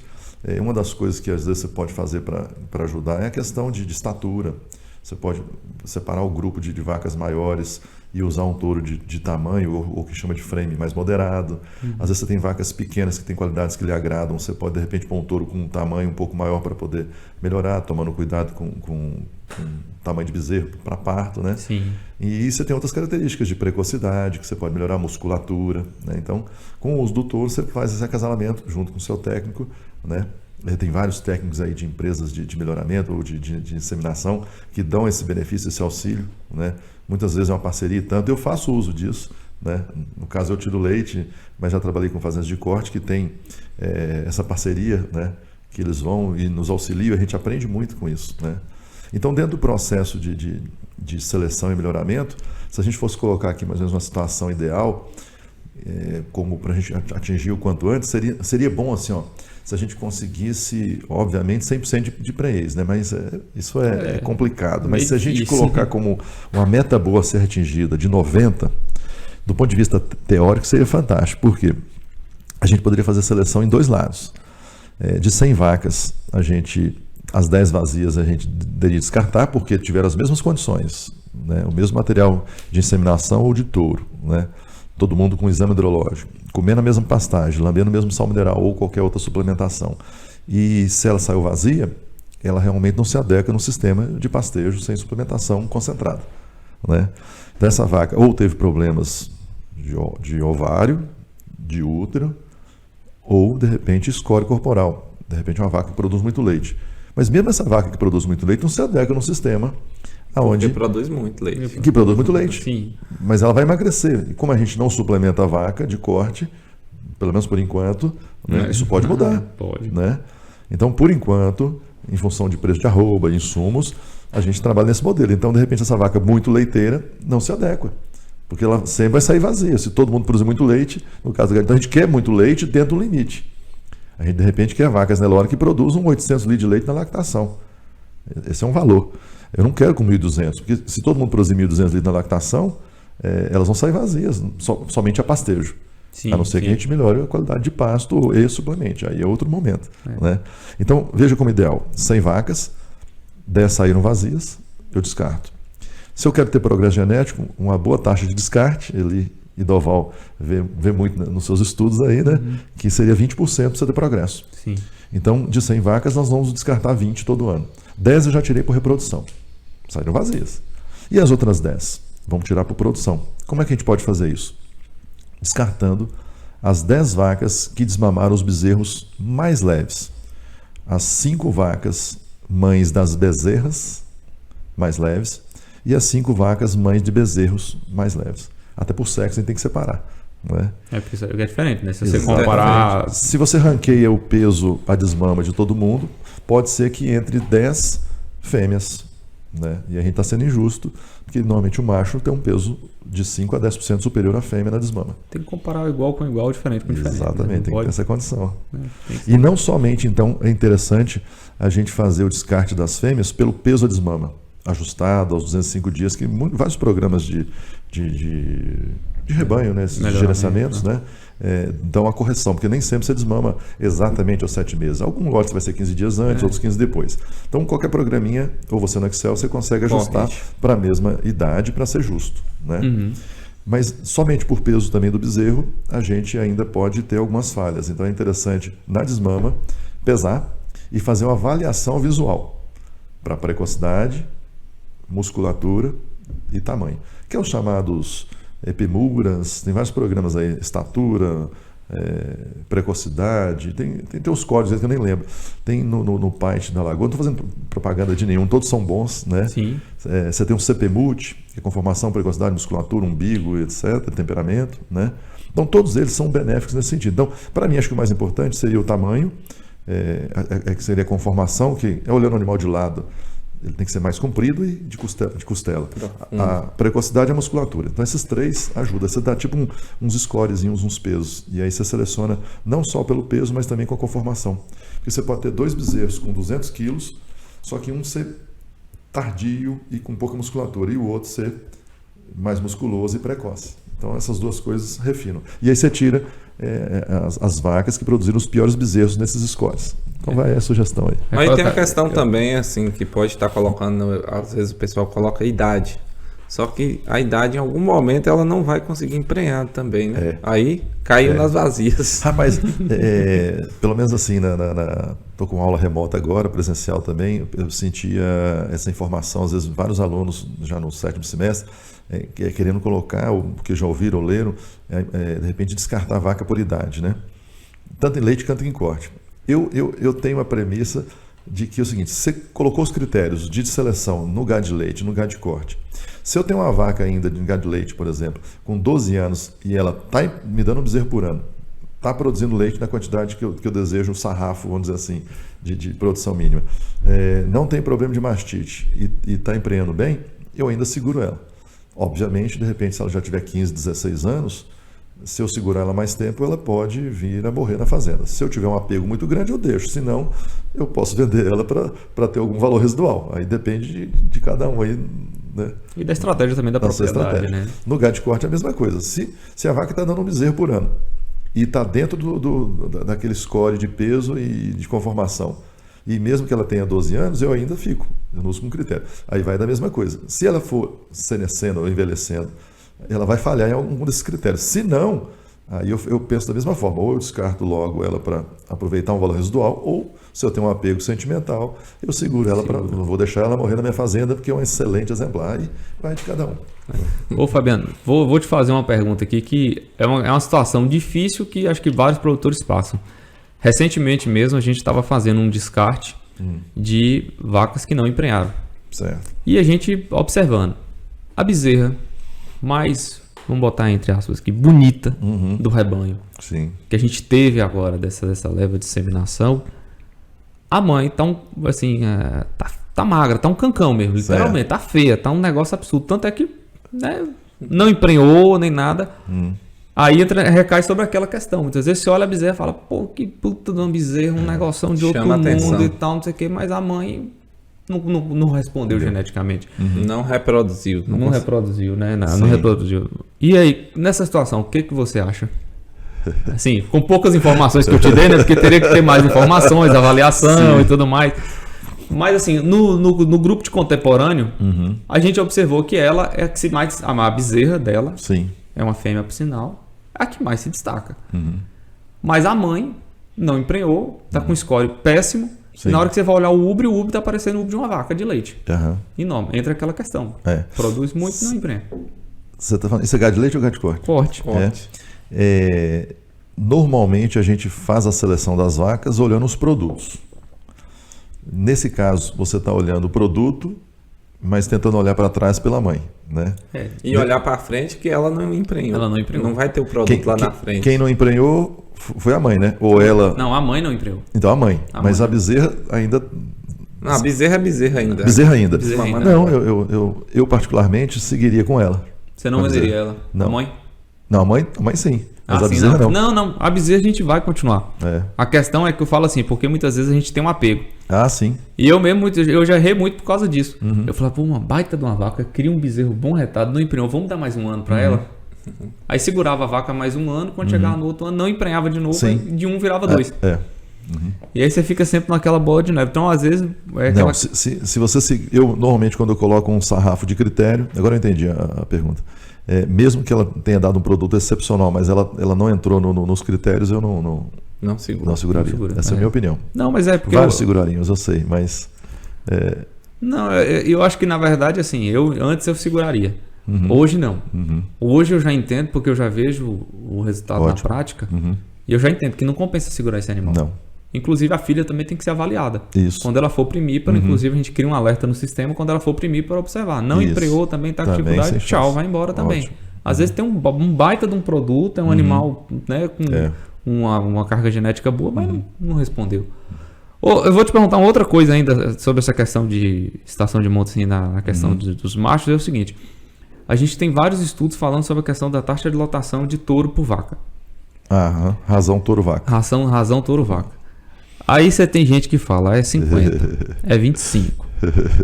Uma das coisas que às vezes você pode fazer para ajudar é a questão de estatura. Você pode separar o grupo de vacas maiores e usar um touro de tamanho, ou que chama de frame mais moderado. Às vezes você tem vacas pequenas que têm qualidades que lhe agradam, você pode de repente pôr um touro com um tamanho um pouco maior para poder melhorar, tomando cuidado com tamanho de bezerro para parto, né? Sim. E você tem outras características de precocidade, que você pode melhorar a musculatura, né? Então, com o uso do touro, você faz esse acasalamento junto com o seu técnico, né? Tem vários técnicos aí de empresas de melhoramento ou de inseminação que dão esse benefício, esse auxílio, né? Muitas vezes é uma parceria e tanto. Eu faço uso disso, né? No caso eu tiro leite, mas já trabalhei com fazendas de corte que tem essa parceria, né? Que eles vão e nos auxiliam, a gente aprende muito com isso, né? Então, dentro do processo de seleção e melhoramento, se a gente fosse colocar aqui mais ou menos uma situação ideal, como para a gente atingir o quanto antes, seria bom assim, ó, se a gente conseguisse, obviamente, 100% de pré-ex, né? Mas isso é complicado. Mas se a gente colocar como uma meta boa a ser atingida de 90, do ponto de vista teórico, seria fantástico. Por quê? A gente poderia fazer seleção em dois lados. De 100 vacas, as 10 vazias a gente deveria descartar porque tiveram as mesmas condições, né? O mesmo material de inseminação ou de touro, né? Todo mundo com exame hidrológico, comendo a mesma pastagem, lambendo o mesmo sal mineral ou qualquer outra suplementação. E se ela saiu vazia, ela realmente não se adequa no sistema de pastejo sem suplementação concentrada, né? Então essa vaca ou teve problemas de ovário, de útero, ou de repente escória corporal. De repente uma vaca que produz muito leite. Mas mesmo essa vaca que produz muito leite não se adequa no sistema que produz muito leite. Que produz muito leite. Sim. Mas ela vai emagrecer. E como a gente não suplementa a vaca de corte, pelo menos por enquanto, né, isso pode mudar. Pode. Né? Então, por enquanto, em função de preço de arroba, insumos, a gente trabalha nesse modelo. Então, de repente, essa vaca muito leiteira não se adequa. Porque ela sempre vai sair vazia. Se todo mundo produzir muito leite, no caso da então a gente quer muito leite dentro do limite. A gente, de repente, quer vacas Nelore que produzam 800 litros de leite na lactação. Esse é um valor. Eu não quero com 1.200, porque se todo mundo produzir 1.200 litros na lactação, elas vão sair vazias, somente a pastejo. Sim, a não ser que a gente melhore a qualidade de pasto e suplemente. Aí é outro momento. Né? Então, veja como ideal. 100 vacas, 10 saíram vazias, eu descarto. Se eu quero ter progresso genético, uma boa taxa de descarte, e Doval vê muito nos seus estudos aí, né? Que seria 20% para você ter progresso. Sim. Então, de 100 vacas, nós vamos descartar 20 todo ano. 10 eu já tirei por reprodução. Saíram vazias. E as outras 10? Vamos tirar por produção. Como é que a gente pode fazer isso? Descartando as 10 vacas que desmamaram os bezerros mais leves. As 5 vacas mães das bezerras mais leves e as 5 vacas mães de bezerros mais leves. Até por sexo a gente tem que separar. Né? Porque isso é diferente, né? Se você comparar... Se você ranqueia o peso, a desmama de todo mundo, pode ser que entre 10 fêmeas. Né? E a gente está sendo injusto, porque normalmente o macho tem um peso de 5 a 10% superior à fêmea na desmama. Tem que comparar igual com igual, diferente com diferente. Exatamente, né? tem que ter essa condição. E não somente, então, é interessante a gente fazer o descarte das fêmeas pelo peso da desmama, ajustado aos 205 dias, que vários programas de rebanho, né, esses gerenciamentos, né, dão a correção, porque nem sempre você desmama exatamente aos 7 meses. Algum lote vai ser 15 dias antes, outros 15 depois. Então, qualquer programinha, ou você no Excel, você consegue ajustar para a mesma idade para ser justo. Né? Mas somente por peso também do bezerro, a gente ainda pode ter algumas falhas. Então, é interessante, na desmama, pesar e fazer uma avaliação visual para precocidade, musculatura e tamanho, que é os chamados epimuras, tem vários programas aí, estatura, precocidade, tem os códigos que eu nem lembro. Tem no Python da Lagoa, não estou fazendo propaganda de nenhum, todos são bons, né? Sim. Você tem um CPMUT, que é conformação, precocidade, musculatura, umbigo, etc., temperamento, né? Então todos eles são benéficos nesse sentido. Então, para mim, acho que o mais importante seria o tamanho, que seria a conformação, que é olhando o animal de lado, Ele tem que ser mais comprido e de costela. A precocidade é a musculatura. Então, esses 3 ajudam. Você dá tipo uns scorezinhos, uns pesos. E aí você seleciona não só pelo peso, mas também com a conformação. Porque você pode ter 2 bezerros com 200 quilos, só que um ser tardio e com pouca musculatura, e o outro ser mais musculoso e precoce. Então, essas 2 coisas refinam. E aí você tira as vacas que produziram os piores bezerros nesses scores. Então, vai a sugestão aí. Aí tem a questão também, assim, que pode estar colocando, às vezes o pessoal coloca a idade. Só que a idade, em algum momento, ela não vai conseguir emprenhar também, né? Aí caiu nas vazias. Mas, pelo menos assim, estou com aula remota agora, presencial também, eu sentia essa informação, às vezes vários alunos já no 7º semestre, querendo colocar, porque já ouviram ou leram, de repente descartar a vaca por idade, né? Tanto em leite quanto em corte. Eu tenho a premissa de que é o seguinte: você colocou os critérios de seleção no gado de leite, no gado de corte. Se eu tenho uma vaca ainda de gado de leite, por exemplo, com 12 anos e ela está me dando um bezerro por ano, está produzindo leite na quantidade que eu desejo, um sarrafo, vamos dizer assim, de produção mínima, não tem problema de mastite e está emprenhando bem, eu ainda seguro ela. Obviamente, de repente, se ela já tiver 15, 16 anos, se eu segurar ela mais tempo, ela pode vir a morrer na fazenda. Se eu tiver um apego muito grande, eu deixo. Senão, eu posso vender ela para ter algum valor residual. Aí depende de cada um aí, né? E da estratégia também da propriedade, né? No gado de corte é a mesma coisa. Se a vaca está dando um bezerro por ano e está dentro daquele score de peso e de conformação, e mesmo que ela tenha 12 anos, eu ainda fico. Eu não uso como critério. Aí vai da mesma coisa. Se ela for senescendo ou envelhecendo, ela vai falhar em algum desses critérios. Se não, aí eu penso da mesma forma. Ou eu descarto logo ela para aproveitar um valor residual, ou se eu tenho um apego sentimental, eu seguro ela, não vou deixar ela morrer na minha fazenda, porque é um excelente exemplar e vai de cada um. Ô Fabiano, vou te fazer uma pergunta aqui que é uma situação difícil que acho que vários produtores passam. Recentemente mesmo a gente estava fazendo um descarte de vacas que não emprenharam. Certo. E a gente observando a bezerra mais, vamos botar entre aspas aqui, bonita do rebanho. Sim. Que a gente teve agora dessa leva de inseminação. A mãe tá tá magra, tá um cancão mesmo, literalmente, tá feia, tá um negócio absurdo. Tanto é que, né, não emprenhou nem nada. Aí recai sobre aquela questão. Muitas vezes você olha a bezerra e fala, pô, que puta de uma bezerra, um negoção de outro mundo e tal, não sei o quê, mas a mãe não respondeu geneticamente. Não reproduziu. Não reproduziu, né? Não reproduziu. E aí, nessa situação, o que você acha? Assim, com poucas informações que eu te dei, né? Porque teria que ter mais informações, avaliação e tudo mais. Mas assim, no grupo de contemporâneo, a gente observou que ela é a que se mais... A bezerra dela é uma fêmea por sinal, a que mais se destaca. Mas a mãe não emprenhou, tá com score péssimo. Na hora que você vai olhar o úbrio tá parecendo o úbrio de uma vaca de leite. Enorme. Entra aquela questão. Produz muito e não emprenha. Você tá falando, isso é gado de leite ou gado de corte? Corte. Normalmente a gente faz a seleção das vacas olhando os produtos. Nesse caso, você está olhando o produto, mas tentando olhar para trás pela mãe, né? E olhar para frente que ela não emprenhou. Ela não emprenhou. Não vai ter o produto lá na frente. Quem não emprenhou foi a mãe, né? Ou ela... Não, a mãe não emprenhou. Então a mãe. Mas a bezerra ainda... Não, a bezerra é bezerra ainda. Bezerra ainda. Bezerra ainda. Não, eu particularmente seguiria com ela. Você não venderia ela? Não. A mãe? Não, a mãe sim. Mas a sim, bezerra não. Não, a bezerra a gente vai continuar. A questão é que eu falo assim, porque muitas vezes a gente tem um apego. Sim. E eu mesmo, eu já errei muito por causa disso. Eu falava, pô, uma baita de uma vaca, cria um bezerro bom retado, não emprenhou, vamos dar mais um ano para ela? Aí segurava a vaca mais um ano, quando chegava no outro ano, não emprenhava de novo, de um virava dois. E aí você fica sempre naquela bola de neve. Então, às vezes... Não, se você... Eu, normalmente, quando eu coloco um sarrafo de critério... Agora eu entendi a pergunta. Mesmo que ela tenha dado um produto excepcional, mas ela não entrou nos critérios, eu não seguraria. Essa é a minha opinião. Não, mas é porque... Vários segurariam, eu sei, mas... Não, eu acho que, na verdade, assim, antes eu seguraria. Hoje não. Hoje eu já entendo, porque eu já vejo o resultado na prática, e eu já entendo que não compensa segurar esse animal. Não. Inclusive, a filha também tem que ser avaliada. Isso. Quando ela for primípara, inclusive a gente cria um alerta no sistema, quando ela for primípara, observar. Não empregou, também está com dificuldade, tchau, vai embora também. Às vezes tem um baita de um produto, é um animal, né, com uma carga genética boa, mas não respondeu. Eu vou te perguntar uma outra coisa ainda sobre essa questão de estação de monta, assim, na questão dos machos. É o seguinte, a gente tem vários estudos falando sobre a questão da taxa de lotação de touro por vaca. Razão touro-vaca. Razão touro-vaca. Aí você tem gente que fala, é 50, é 25.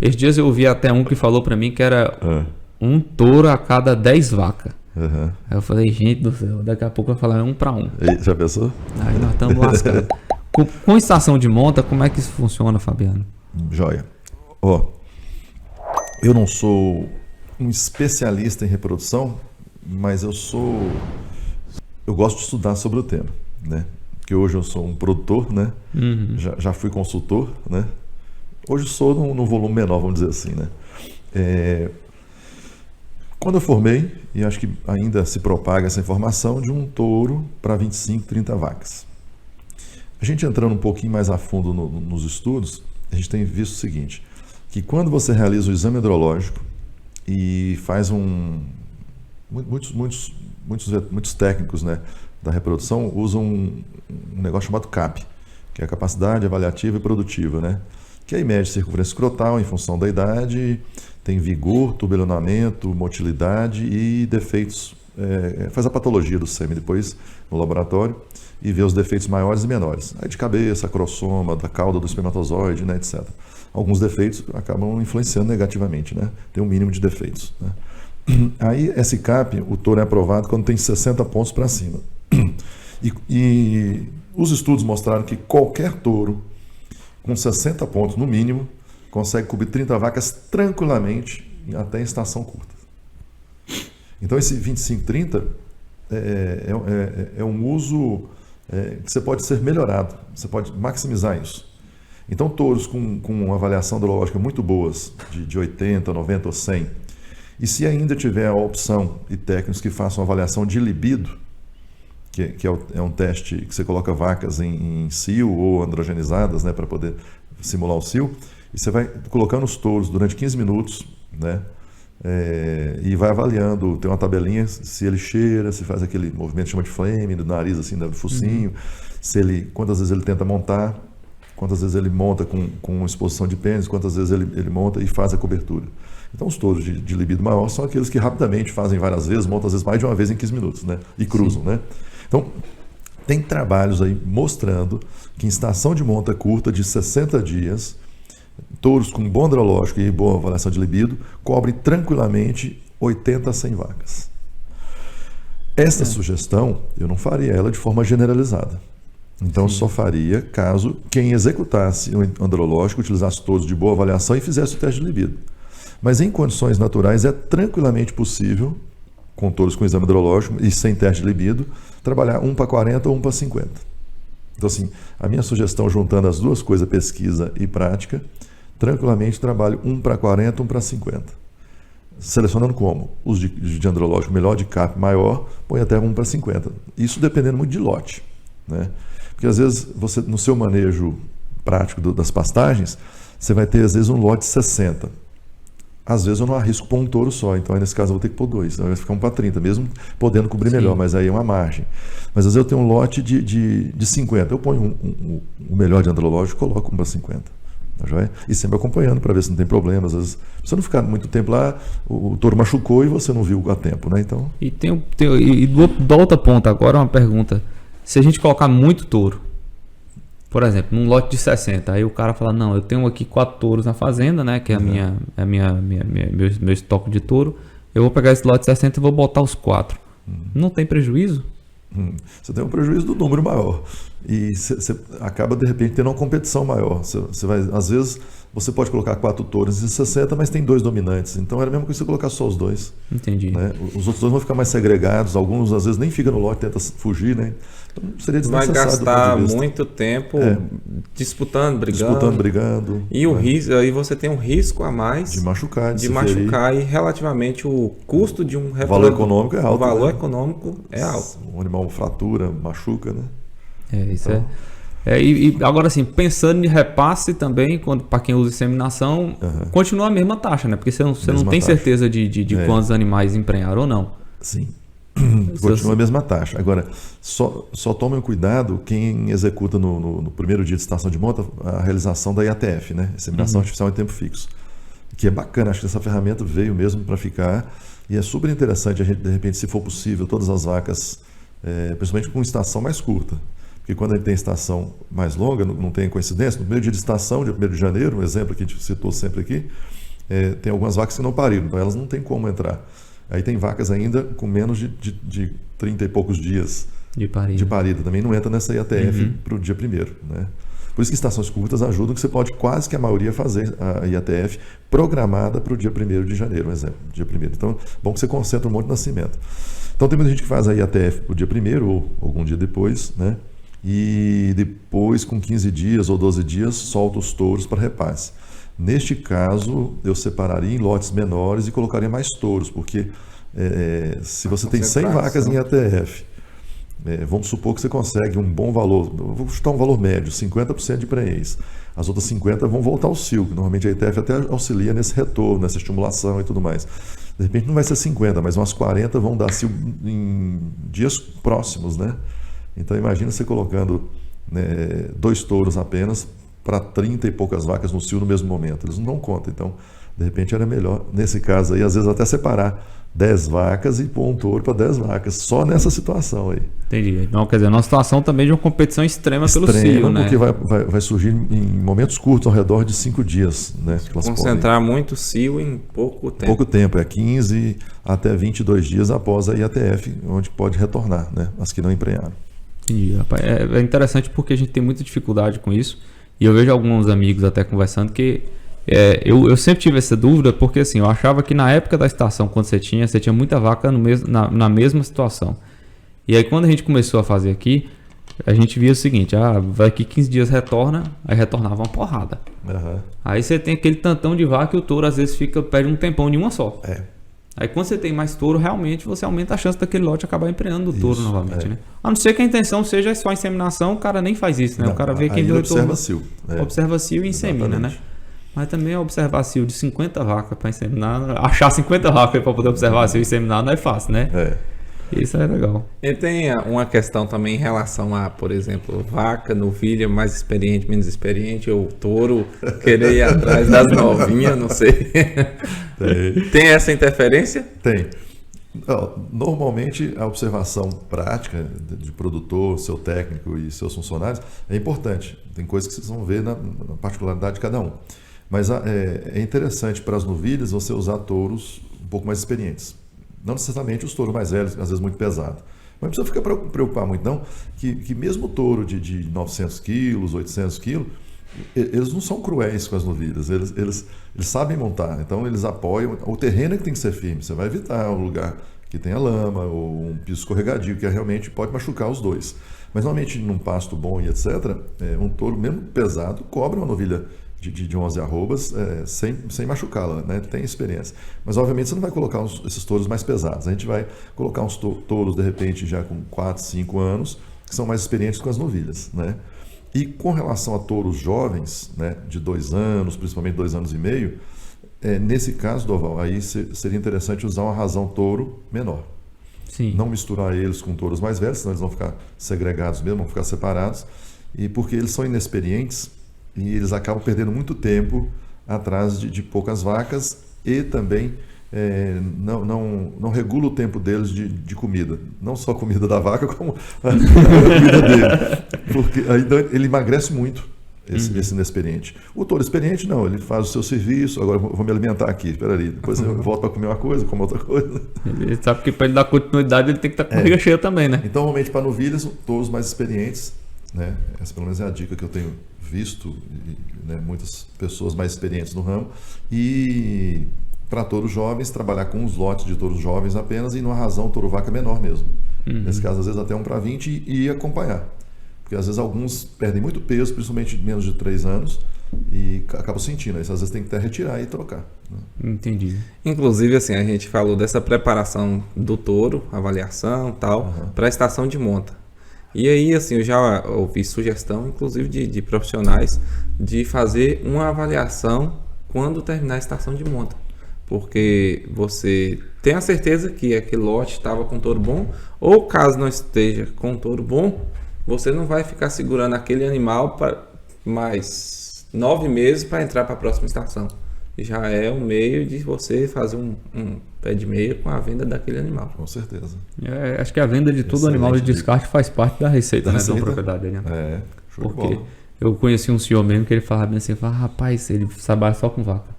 Esses dias eu ouvi até um que falou pra mim que era um touro a cada 10 vacas. Aí eu falei, gente do céu, daqui a pouco eu vou falar 1 para 1. Já pensou? Aí nós estamos lascados. Com estação de monta, como é que isso funciona, Fabiano? Joia. Eu não sou um especialista em reprodução, mas eu gosto de estudar sobre o tema, né? Porque hoje eu sou um produtor, né? Já fui consultor, né? Hoje sou num volume menor, vamos dizer assim, né? Quando eu formei, e acho que ainda se propaga essa informação, de um touro para 25, 30 vacas. A gente entrando um pouquinho mais a fundo nos estudos, a gente tem visto o seguinte, que quando você realiza o exame hidrológico e faz muitos técnicos, né, da reprodução usam um negócio chamado CAP, que é a capacidade avaliativa e produtiva, né? Que aí mede circunferência escrotal em função da idade, tem vigor, tubulionamento, motilidade e defeitos. Faz a patologia do sêmen depois no laboratório e vê os defeitos maiores e menores. Aí de cabeça, crossoma, da cauda do espermatozoide, né, etc. Alguns defeitos acabam influenciando negativamente, né? Tem um mínimo de defeitos, né? Aí, esse CAP, o touro é aprovado quando tem 60 pontos para cima. E os estudos mostraram que qualquer touro com 60 pontos no mínimo consegue cobrir 30 vacas tranquilamente até em estação curta. Então esse 25-30 é um uso que você pode ser melhorado, você pode maximizar isso. Então touros com uma avaliação hidrológica muito boas, de 80, 90 ou 100, e se ainda tiver a opção e técnicos que façam avaliação de libido, que é um teste que você coloca vacas em cio ou androgenizadas, né, para poder simular o cio, e você vai colocando os touros durante 15 minutos, né, e vai avaliando, tem uma tabelinha, se ele cheira, se faz aquele movimento que chama de flame, do nariz, assim, do focinho, quantas vezes ele tenta montar, quantas vezes ele monta com exposição de pênis, quantas vezes ele monta e faz a cobertura. Então os touros de libido maior são aqueles que rapidamente fazem várias vezes, montam às vezes mais de uma vez em 15 minutos, né, e cruzam, né. Então, tem trabalhos aí mostrando que em estação de monta curta de 60 dias, touros com bom andrológico e boa avaliação de libido cobrem tranquilamente 80 a 100 vacas. Essa sugestão, eu não faria ela de forma generalizada. Então, só faria caso quem executasse o andrológico utilizasse touros de boa avaliação e fizesse o teste de libido. Mas em condições naturais é tranquilamente possível, com touros com exame hidrológico e sem teste de libido, trabalhar 1 para 40 ou 1 para 50. Então, assim, a minha sugestão, juntando as duas coisas, pesquisa e prática, tranquilamente trabalho 1 para 40, 1 para 50. Selecionando como? Os de andrológico melhor, de CAP maior, põe até 1 para 50. Isso dependendo muito de lote, né? Porque às vezes, você, no seu manejo prático das pastagens, você vai ter às vezes um lote de 60. Às vezes eu não arrisco pôr um touro só, então aí nesse caso eu vou ter que pôr 2, então vai ficar 1 para 30, mesmo podendo cobrir melhor, mas aí é uma margem. Mas às vezes eu tenho um lote de 50, eu ponho o melhor de andrológico e coloco 1 para 50. Tá joia? E sempre acompanhando para ver se não tem problema. Às vezes, se você não ficar muito tempo lá, o touro machucou e você não viu a tempo, né? Então... E do outra ponta, agora uma pergunta. Se a gente colocar muito touro, por exemplo, num lote de 60, aí o cara fala, não, eu tenho aqui 4 touros na fazenda, né, que é meu estoque de touro, eu vou pegar esse lote de 60 e vou botar os 4. Não tem prejuízo? Você tem um prejuízo do número maior. E você acaba, de repente, tendo uma competição maior. Você vai, às vezes, você pode colocar 4 touros em 60, mas tem 2 dominantes. Então, era mesmo que você colocar só os 2. Entendi. Né? Os outros 2 vão ficar mais segregados. Alguns, às vezes, nem ficam no lote, tentam fugir, né? Então, seria desnecessário. Vai gastar muito tempo disputando, brigando. E o risco, aí você tem um risco a mais de machucar, de machucar. E relativamente o custo de um o valor econômico é alto. O valor econômico é alto. Um animal fratura, machuca, né? Isso então... E agora assim, pensando em repasse também, para quem usa inseminação, continua a mesma taxa, né? Porque você não tem certeza de quantos animais emprenharam ou não. Sim. Continua a mesma taxa. Agora, só tomem cuidado quem executa no primeiro dia de estação de monta a realização da IATF, né? Inseminação artificial em tempo fixo. Que é bacana, acho que essa ferramenta veio mesmo para ficar e é super interessante a gente, de repente, se for possível, todas as vacas, principalmente com estação mais curta. Porque quando a gente tem estação mais longa, não tem coincidência, no primeiro dia de estação, dia 1º de janeiro, um exemplo que a gente citou sempre aqui, tem algumas vacas que não pariram, então elas não têm como entrar. Aí tem vacas ainda com menos de 30 e poucos dias de parida. Também não entra nessa IATF para o dia 1º, né? Por isso que estações curtas ajudam, que você pode quase que a maioria fazer a IATF programada para o dia 1º de janeiro, um exemplo, dia 1º. Então, bom que você concentra um monte de nascimento. Então tem muita gente que faz a IATF para o dia 1º ou algum dia depois, né? E depois, com 15 dias ou 12 dias, solta os touros para repasse. Neste caso, eu separaria em lotes menores e colocaria mais touros, porque se você tem 100 vacas em IATF, vamos supor que você consegue um bom valor, vou chutar um valor médio, 50% de preenche. As outras 50% vão voltar ao cio, que normalmente a IATF até auxilia nesse retorno, nessa estimulação e tudo mais. De repente não vai ser 50, mas umas 40 vão dar cio em dias próximos, né? Então imagina você colocando 2 touros apenas para 30 e poucas vacas no cio no mesmo momento. Eles não dão conta. Então, de repente, era melhor, nesse caso aí, às vezes até separar 10 vacas e pôr um touro para 10 vacas, só nessa situação aí. Entendi. Não, quer dizer, numa situação também de uma competição extrema pelo cio, né? Porque vai surgir em momentos curtos, ao redor de 5 dias, né? Concentrar muito cio em pouco tempo. Pouco tempo, 15 até 22 dias após a IATF, onde pode retornar, né? As que não emprenharam. Entendi, rapaz. É interessante porque a gente tem muita dificuldade com isso. E eu vejo alguns amigos até conversando que eu sempre tive essa dúvida, porque assim, eu achava que na época da estação, quando você tinha muita vaca na mesma situação. E aí quando a gente começou a fazer aqui, a gente via o seguinte, vai aqui 15 dias retorna, aí retornava uma porrada. Uhum. Aí você tem aquele tantão de vaca e o touro às vezes perde um tempão de uma só. Aí quando você tem mais touro, realmente você aumenta a chance daquele lote acabar emprenhando o touro novamente, né? A não ser que a intenção seja só inseminação, o cara nem faz isso, né? Não, o cara vê quem ele observa cio. Observa cio e insemina, né? Mas também observar cio de 50 vacas para inseminar, achar 50 vacas para poder observar cio e inseminar não é fácil, né? Isso é legal. E tem uma questão também em relação a, por exemplo, vaca, novilha, mais experiente, menos experiente, ou touro, querer ir atrás das novinhas, não sei. Tem essa interferência? Tem. Normalmente a observação prática de produtor, seu técnico e seus funcionários é importante. Tem coisas que vocês vão ver na particularidade de cada um. Mas é interessante para as novilhas você usar touros um pouco mais experientes. Não necessariamente os touros mais velhos, às vezes muito pesados. Mas não precisa ficar preocupar muito não, que mesmo o touro de 900 quilos, 800 quilos, eles não são cruéis com as novilhas, eles sabem montar, então eles apoiam. O terreno é que tem que ser firme, você vai evitar um lugar que tenha lama ou um piso escorregadio, que realmente pode machucar os dois. Mas normalmente num pasto bom e etc., um touro mesmo pesado cobra uma novilha de 11 arrobas sem machucá-la, né? Tem experiência. Mas obviamente você não vai colocar esses touros mais pesados, a gente vai colocar uns touros de repente já com 4, 5 anos, que são mais experientes com as novilhas, né? E com relação a touros jovens, né, de 2 anos, principalmente 2 anos e meio, nesse caso, Doval, aí seria interessante usar uma razão touro menor. Sim. Não misturar eles com touros mais velhos, senão eles vão ficar segregados mesmo, vão ficar separados, e porque eles são inexperientes e eles acabam perdendo muito tempo atrás de poucas vacas e também não regula o tempo deles de comida. Não só a comida da vaca, como a comida dele. Porque aí ele emagrece muito, esse inexperiente. O touro experiente, não, ele faz o seu serviço, agora eu vou me alimentar aqui, espera ali, depois eu volto para comer uma coisa, como outra coisa. Ele sabe que para ele dar continuidade, ele tem que estar com a barriga cheia também, né? Então, normalmente para novilhas, touros mais experientes, né? Essa pelo menos é a dica que eu tenho visto, né? Muitas pessoas mais experientes no ramo, e para touros jovens, trabalhar com os lotes de touros jovens apenas e numa razão touro-vaca menor mesmo. Nesse caso, às vezes até 1:20 e acompanhar. Porque às vezes alguns perdem muito peso, principalmente menos de 3 anos, e acabam sentindo. Aí às vezes tem que até retirar e trocar, né? Entendi. Inclusive, assim, a gente falou dessa preparação do touro, avaliação e tal, para a estação de monta. E aí, assim, eu já ouvi sugestão, inclusive de profissionais, de fazer uma avaliação quando terminar a estação de monta. porque você tem a certeza que aquele lote estava com touro bom, ou caso não esteja com touro bom, você não vai ficar segurando aquele animal para mais 9 meses para entrar para a próxima estação. Já é um meio de você fazer um pé de meia com a venda daquele animal. Com certeza. Acho que a venda de todo animal de descarte faz parte da receita, né, de uma propriedade. Né? Show de Porque bola. eu conheci um senhor mesmo que ele falava bem assim, rapaz, ele trabalha só com vaca.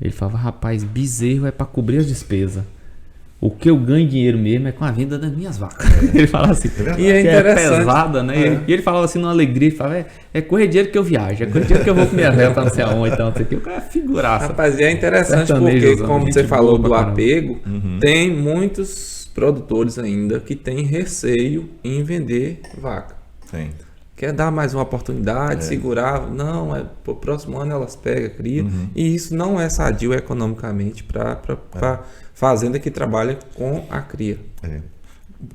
Ele falava, rapaz, bezerro é para cobrir as despesas. O que eu ganho dinheiro mesmo é com a venda das minhas vacas. Ele falava assim, e é interessante. Pesada, né? E ele falava assim numa alegria, ele falava, é correr dinheiro que eu viajo, é correr dinheiro que eu vou com minha velha pra não sei aonde, então, não sei o que. O cara é figuraça. Rapaz, e é interessante porque, como você falou do apego, tem muitos produtores ainda que têm receio em vender vaca. Tem. Quer dar mais uma oportunidade, segurar, não, pro próximo ano elas pegam, cria, e isso não é sadio economicamente para fazenda que trabalha com a cria.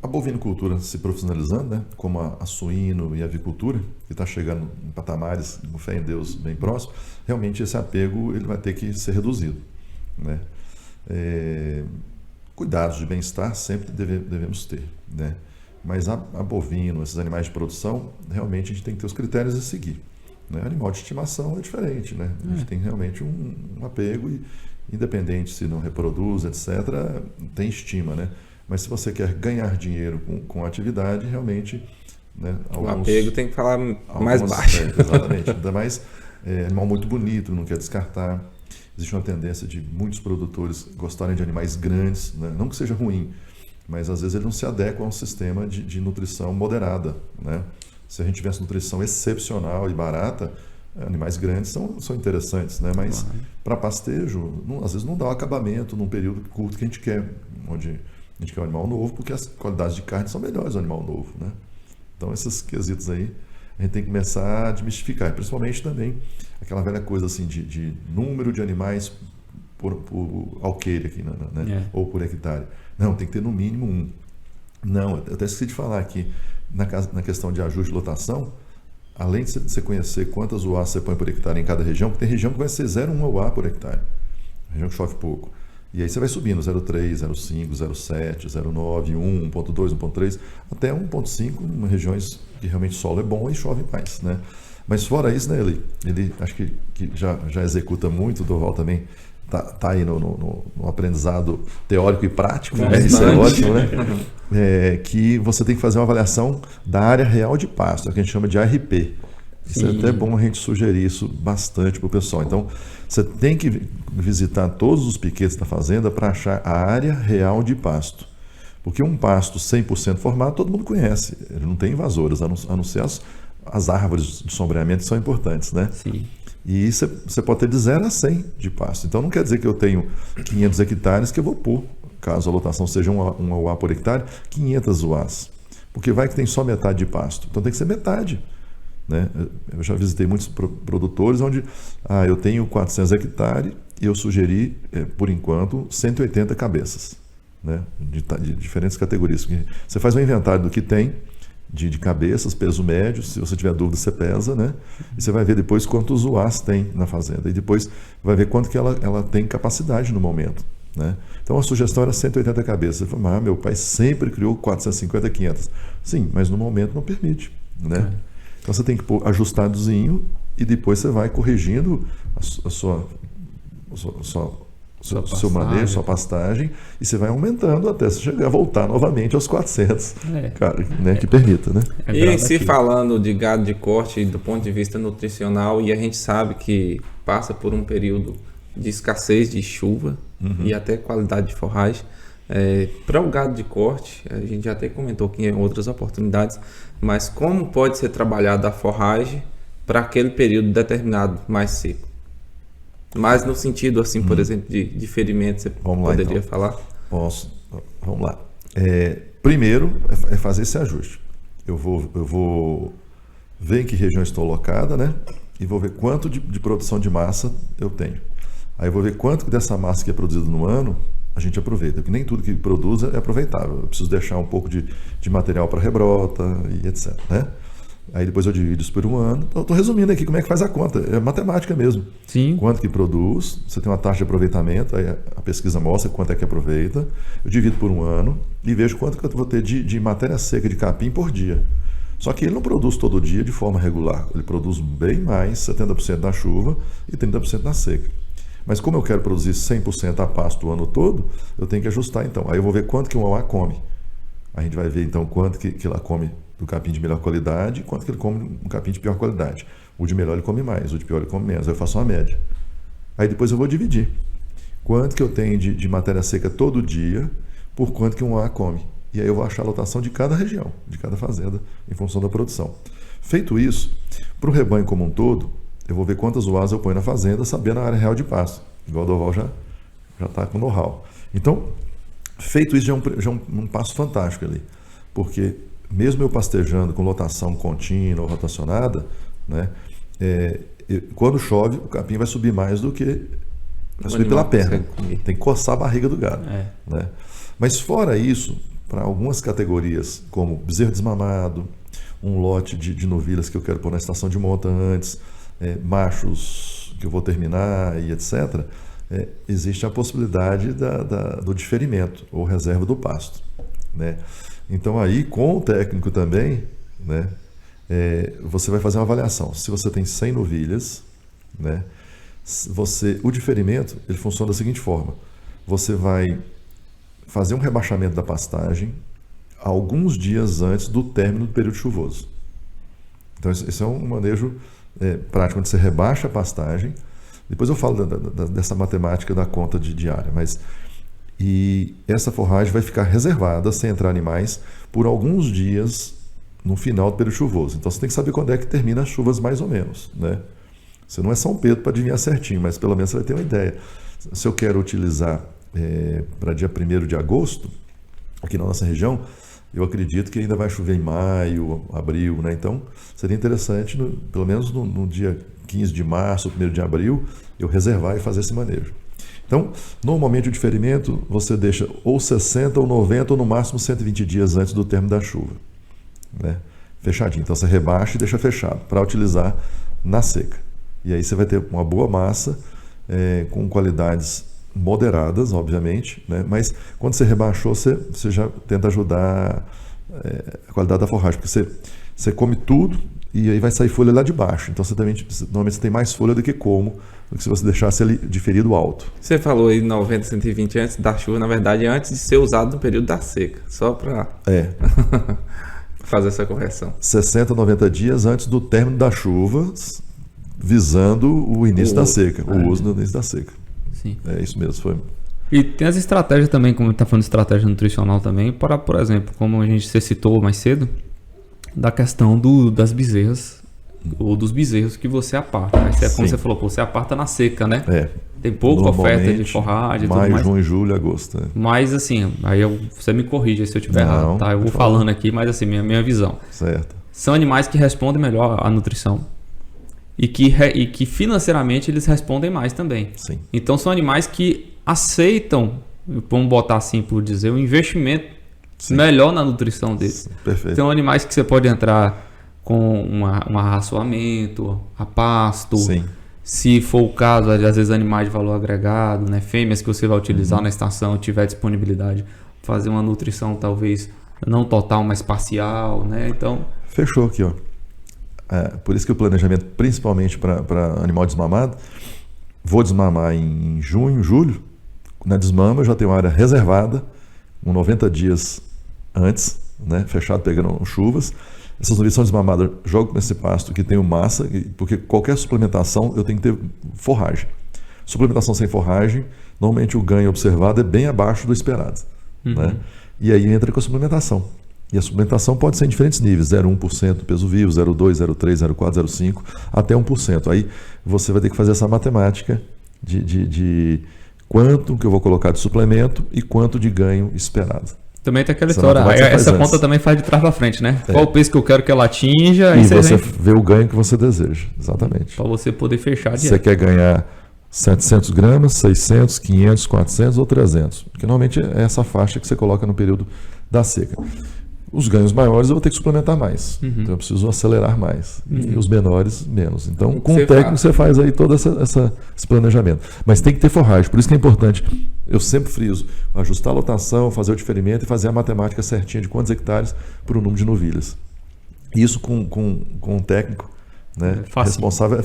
A bovinocultura se profissionalizando, né, como a suíno e a avicultura, que está chegando em patamares, com fé em Deus, bem próximo, realmente esse apego ele vai ter que ser reduzido, né? Cuidados de bem-estar sempre devemos ter, né? Mas a bovino, esses animais de produção, realmente a gente tem que ter os critérios a seguir, né? Animal de estimação é diferente, né? A gente tem realmente um apego e, independente se não reproduz, etc., tem estima, né? Mas se você quer ganhar dinheiro com a atividade, realmente, né, o apego tem que falar mais baixo. Exatamente. Ainda mais animal muito bonito, não quer descartar. Existe uma tendência de muitos produtores gostarem de animais grandes, né? Não que seja ruim, mas às vezes ele não se adequa a um sistema de nutrição moderada, né? Se a gente tivesse nutrição excepcional e barata, animais grandes são interessantes, né? Mas para pastejo, às vezes não dá o acabamento num período curto que a gente quer, onde a gente quer um animal novo, porque as qualidades de carne são melhores do animal novo, né? Então esses quesitos aí a gente tem que começar a desmistificar, principalmente também aquela velha coisa assim de número de animais por alqueire aqui, né? Ou por hectare. Não, tem que ter no mínimo um. Não, eu até esqueci de falar aqui, na questão de ajuste de lotação, além de você conhecer quantas UAs você põe por hectare em cada região, porque tem região que vai ser 0,1 UA por hectare, região que chove pouco. E aí você vai subindo 0,3, 0,5, 0,7, 0,9, 1, 1,2, 1,3, até 1,5 em regiões que realmente o solo é bom e chove mais, né? Mas fora isso, né, ele acho que já executa muito, o Dorval também tá aí no aprendizado teórico e prático, né? Isso é ótimo, né? Que você tem que fazer uma avaliação da área real de pasto, que a gente chama de ARP. Isso é até bom a gente sugerir isso bastante para o pessoal. Então, você tem que visitar todos os piquetes da fazenda para achar a área real de pasto. Porque um pasto 100% formado, todo mundo conhece. Ele não tem invasoras, a não ser as árvores de sombreamento que são importantes, né? Sim. E você pode ter de 0 a 100 de pasto. Então, não quer dizer que eu tenho 500 hectares que eu vou pôr, caso a lotação seja uma UA por hectare, 500 UAs. Porque vai que tem só metade de pasto. Então, tem que ser metade, né? Eu já visitei muitos produtores onde eu tenho 400 hectares e eu sugeri, por enquanto, 180 cabeças, né? De diferentes categorias. Você faz um inventário do que tem, de cabeças, peso médio, se você tiver dúvida você pesa, né? E você vai ver depois quantos UAs tem na fazenda e depois vai ver quanto que ela tem capacidade no momento, né? Então a sugestão era 180 cabeças. Você falou, meu pai sempre criou 450, 500. Sim, mas no momento não permite, né? Então você tem que pôr ajustadozinho e depois você vai corrigindo seu manejo, sua pastagem, e você vai aumentando até você chegar a voltar novamente aos 400, cara, né, que permita, né? E se falando de gado de corte do ponto de vista nutricional, e a gente sabe que passa por um período de escassez de chuva e até qualidade de forragem, para o gado de corte, a gente já até comentou aqui em outras oportunidades, mas como pode ser trabalhada a forragem para aquele período determinado mais seco? Mas no sentido, assim, por exemplo, de ferimento, você poderia falar? Posso. Vamos lá. Primeiro, é fazer esse ajuste. Eu vou ver em que região estou alocada, né? E vou ver quanto de produção de massa eu tenho. Aí eu vou ver quanto dessa massa que é produzida no ano a gente aproveita. Porque nem tudo que produz é aproveitável. Eu preciso deixar um pouco de material para rebrota e etc, né? Aí depois eu divido isso por um ano. Eu estou resumindo aqui como é que faz a conta. É matemática mesmo. Sim. Quanto que produz, você tem uma taxa de aproveitamento, aí a pesquisa mostra quanto é que aproveita. Eu divido por um ano e vejo quanto que eu vou ter de matéria seca de capim por dia. Só que ele não produz todo dia de forma regular. Ele produz bem mais, 70% na chuva e 30% na seca. Mas como eu quero produzir 100% a pasto o ano todo, eu tenho que ajustar então. Aí eu vou ver quanto que um Mauá come. A gente vai ver então quanto que ela come do capim de melhor qualidade e quanto que ele come um capim de pior qualidade. O de melhor ele come mais, o de pior ele come menos. Aí eu faço uma média. Aí depois eu vou dividir. Quanto que eu tenho de matéria seca todo dia por quanto que um Mauá come. E aí eu vou achar a lotação de cada região, de cada fazenda, em função da produção. Feito isso, para o rebanho como um todo, eu vou ver quantas uás eu ponho na fazenda, sabendo a área real de pasto. Igual o Doval já está com know-how. Então, feito isso, já é um passo fantástico ali. Porque mesmo eu pastejando com lotação contínua ou rotacionada, né, quando chove, o capim vai subir mais do que vai subir pela perna. Tem que coçar a barriga do gado. Né? Mas fora isso, para algumas categorias, como bezerro desmamado, um lote de novilhas que eu quero pôr na estação de monta antes, machos que eu vou terminar e etc., existe a possibilidade do diferimento ou reserva do pasto. Né? Então aí, com o técnico também, né, você vai fazer uma avaliação. Se você tem 100 novilhas, né, o diferimento ele funciona da seguinte forma. Você vai fazer um rebaixamento da pastagem alguns dias antes do término do período chuvoso. Então, esse é um manejo prático, onde você rebaixa a pastagem. Depois eu falo dessa matemática da conta de diária, e essa forragem vai ficar reservada, sem entrar animais, por alguns dias no final do período chuvoso. Então, você tem que saber quando é que termina as chuvas, mais ou menos. Né? Você não é São Pedro para adivinhar certinho, mas pelo menos você vai ter uma ideia. Se eu quero utilizar para dia 1º de agosto, aqui na nossa região, eu acredito que ainda vai chover em maio, abril, né? Então seria interessante, pelo menos no dia 15 de março, 1º de abril, eu reservar e fazer esse manejo. Então, normalmente o diferimento você deixa ou 60 ou 90 ou no máximo 120 dias antes do término da chuva. Né? Fechadinho. Então você rebaixa e deixa fechado para utilizar na seca. E aí você vai ter uma boa massa com qualidades moderadas, obviamente, né? Mas quando você rebaixou, você já tenta ajudar a qualidade da forragem, porque você come tudo e aí vai sair folha lá de baixo. Então normalmente você tem mais folha do que se você deixasse ele diferido alto. Você falou aí 90, 120 antes da chuva, na verdade antes de ser usado no período da seca, só para fazer essa correção. 60, 90 dias antes do término da chuva, visando o início da seca, o uso no início da seca. Sim. É isso mesmo, foi. E tem as estratégias também, como a gente está falando de estratégia nutricional também, para, por exemplo, como você citou mais cedo, da questão das bezerras ou dos bezerros que você aparta. Como você falou, você aparta na seca, né? Tem pouca oferta de forragem, maio, tudo mais. Junho, julho, agosto. Mas assim, aí você me corrige se eu estiver errado, tá? Eu vou falando aqui, mas assim, minha visão. Certo. São animais que respondem melhor à nutrição. E que financeiramente eles respondem mais também. Sim. Então são animais que aceitam, vamos botar assim por dizer, um investimento melhor na nutrição deles. Perfeito. São animais que você pode entrar com um arraçoamento, a pasto. Sim. Se for o caso, às vezes animais de valor agregado, né? Fêmeas que você vai utilizar na estação, tiver disponibilidade, fazer uma nutrição talvez não total, mas parcial, né? Então... Fechou aqui, ó. Por isso que o planejamento, principalmente para animal desmamado, vou desmamar em junho, julho. Na desmama eu já tenho uma área reservada, com 90 dias antes, né, fechado, pegando chuvas. Essas novilhas são desmamadas, jogo nesse pasto que tem massa, porque qualquer suplementação eu tenho que ter forragem. Suplementação sem forragem, normalmente o ganho observado é bem abaixo do esperado. Né? E aí entra com a suplementação. E a suplementação pode ser em diferentes níveis, 0,1% peso vivo, 0,2%, 0,3%, 0,4%, 0,5%, até 1%. Aí você vai ter que fazer essa matemática de quanto que eu vou colocar de suplemento e quanto de ganho esperado. Também tem aquela história, essa conta também faz de trás para frente, né? Qual o peso que eu quero que ela atinja? E você vê o ganho que você deseja, exatamente. Para você poder fechar. Você quer ganhar 700 gramas, 600, 500, 400 ou 300. Porque normalmente é essa faixa que você coloca no período da seca. os ganhos maiores eu vou ter que suplementar mais. Então eu preciso acelerar mais. E os menores, menos. Então, com o técnico, você faz aí todo esse planejamento. Mas tem que ter forragem. Por isso que é importante, eu sempre friso, ajustar a lotação, fazer o diferimento e fazer a matemática certinha de quantos hectares por um número de novilhas. Isso com um técnico, né, responsável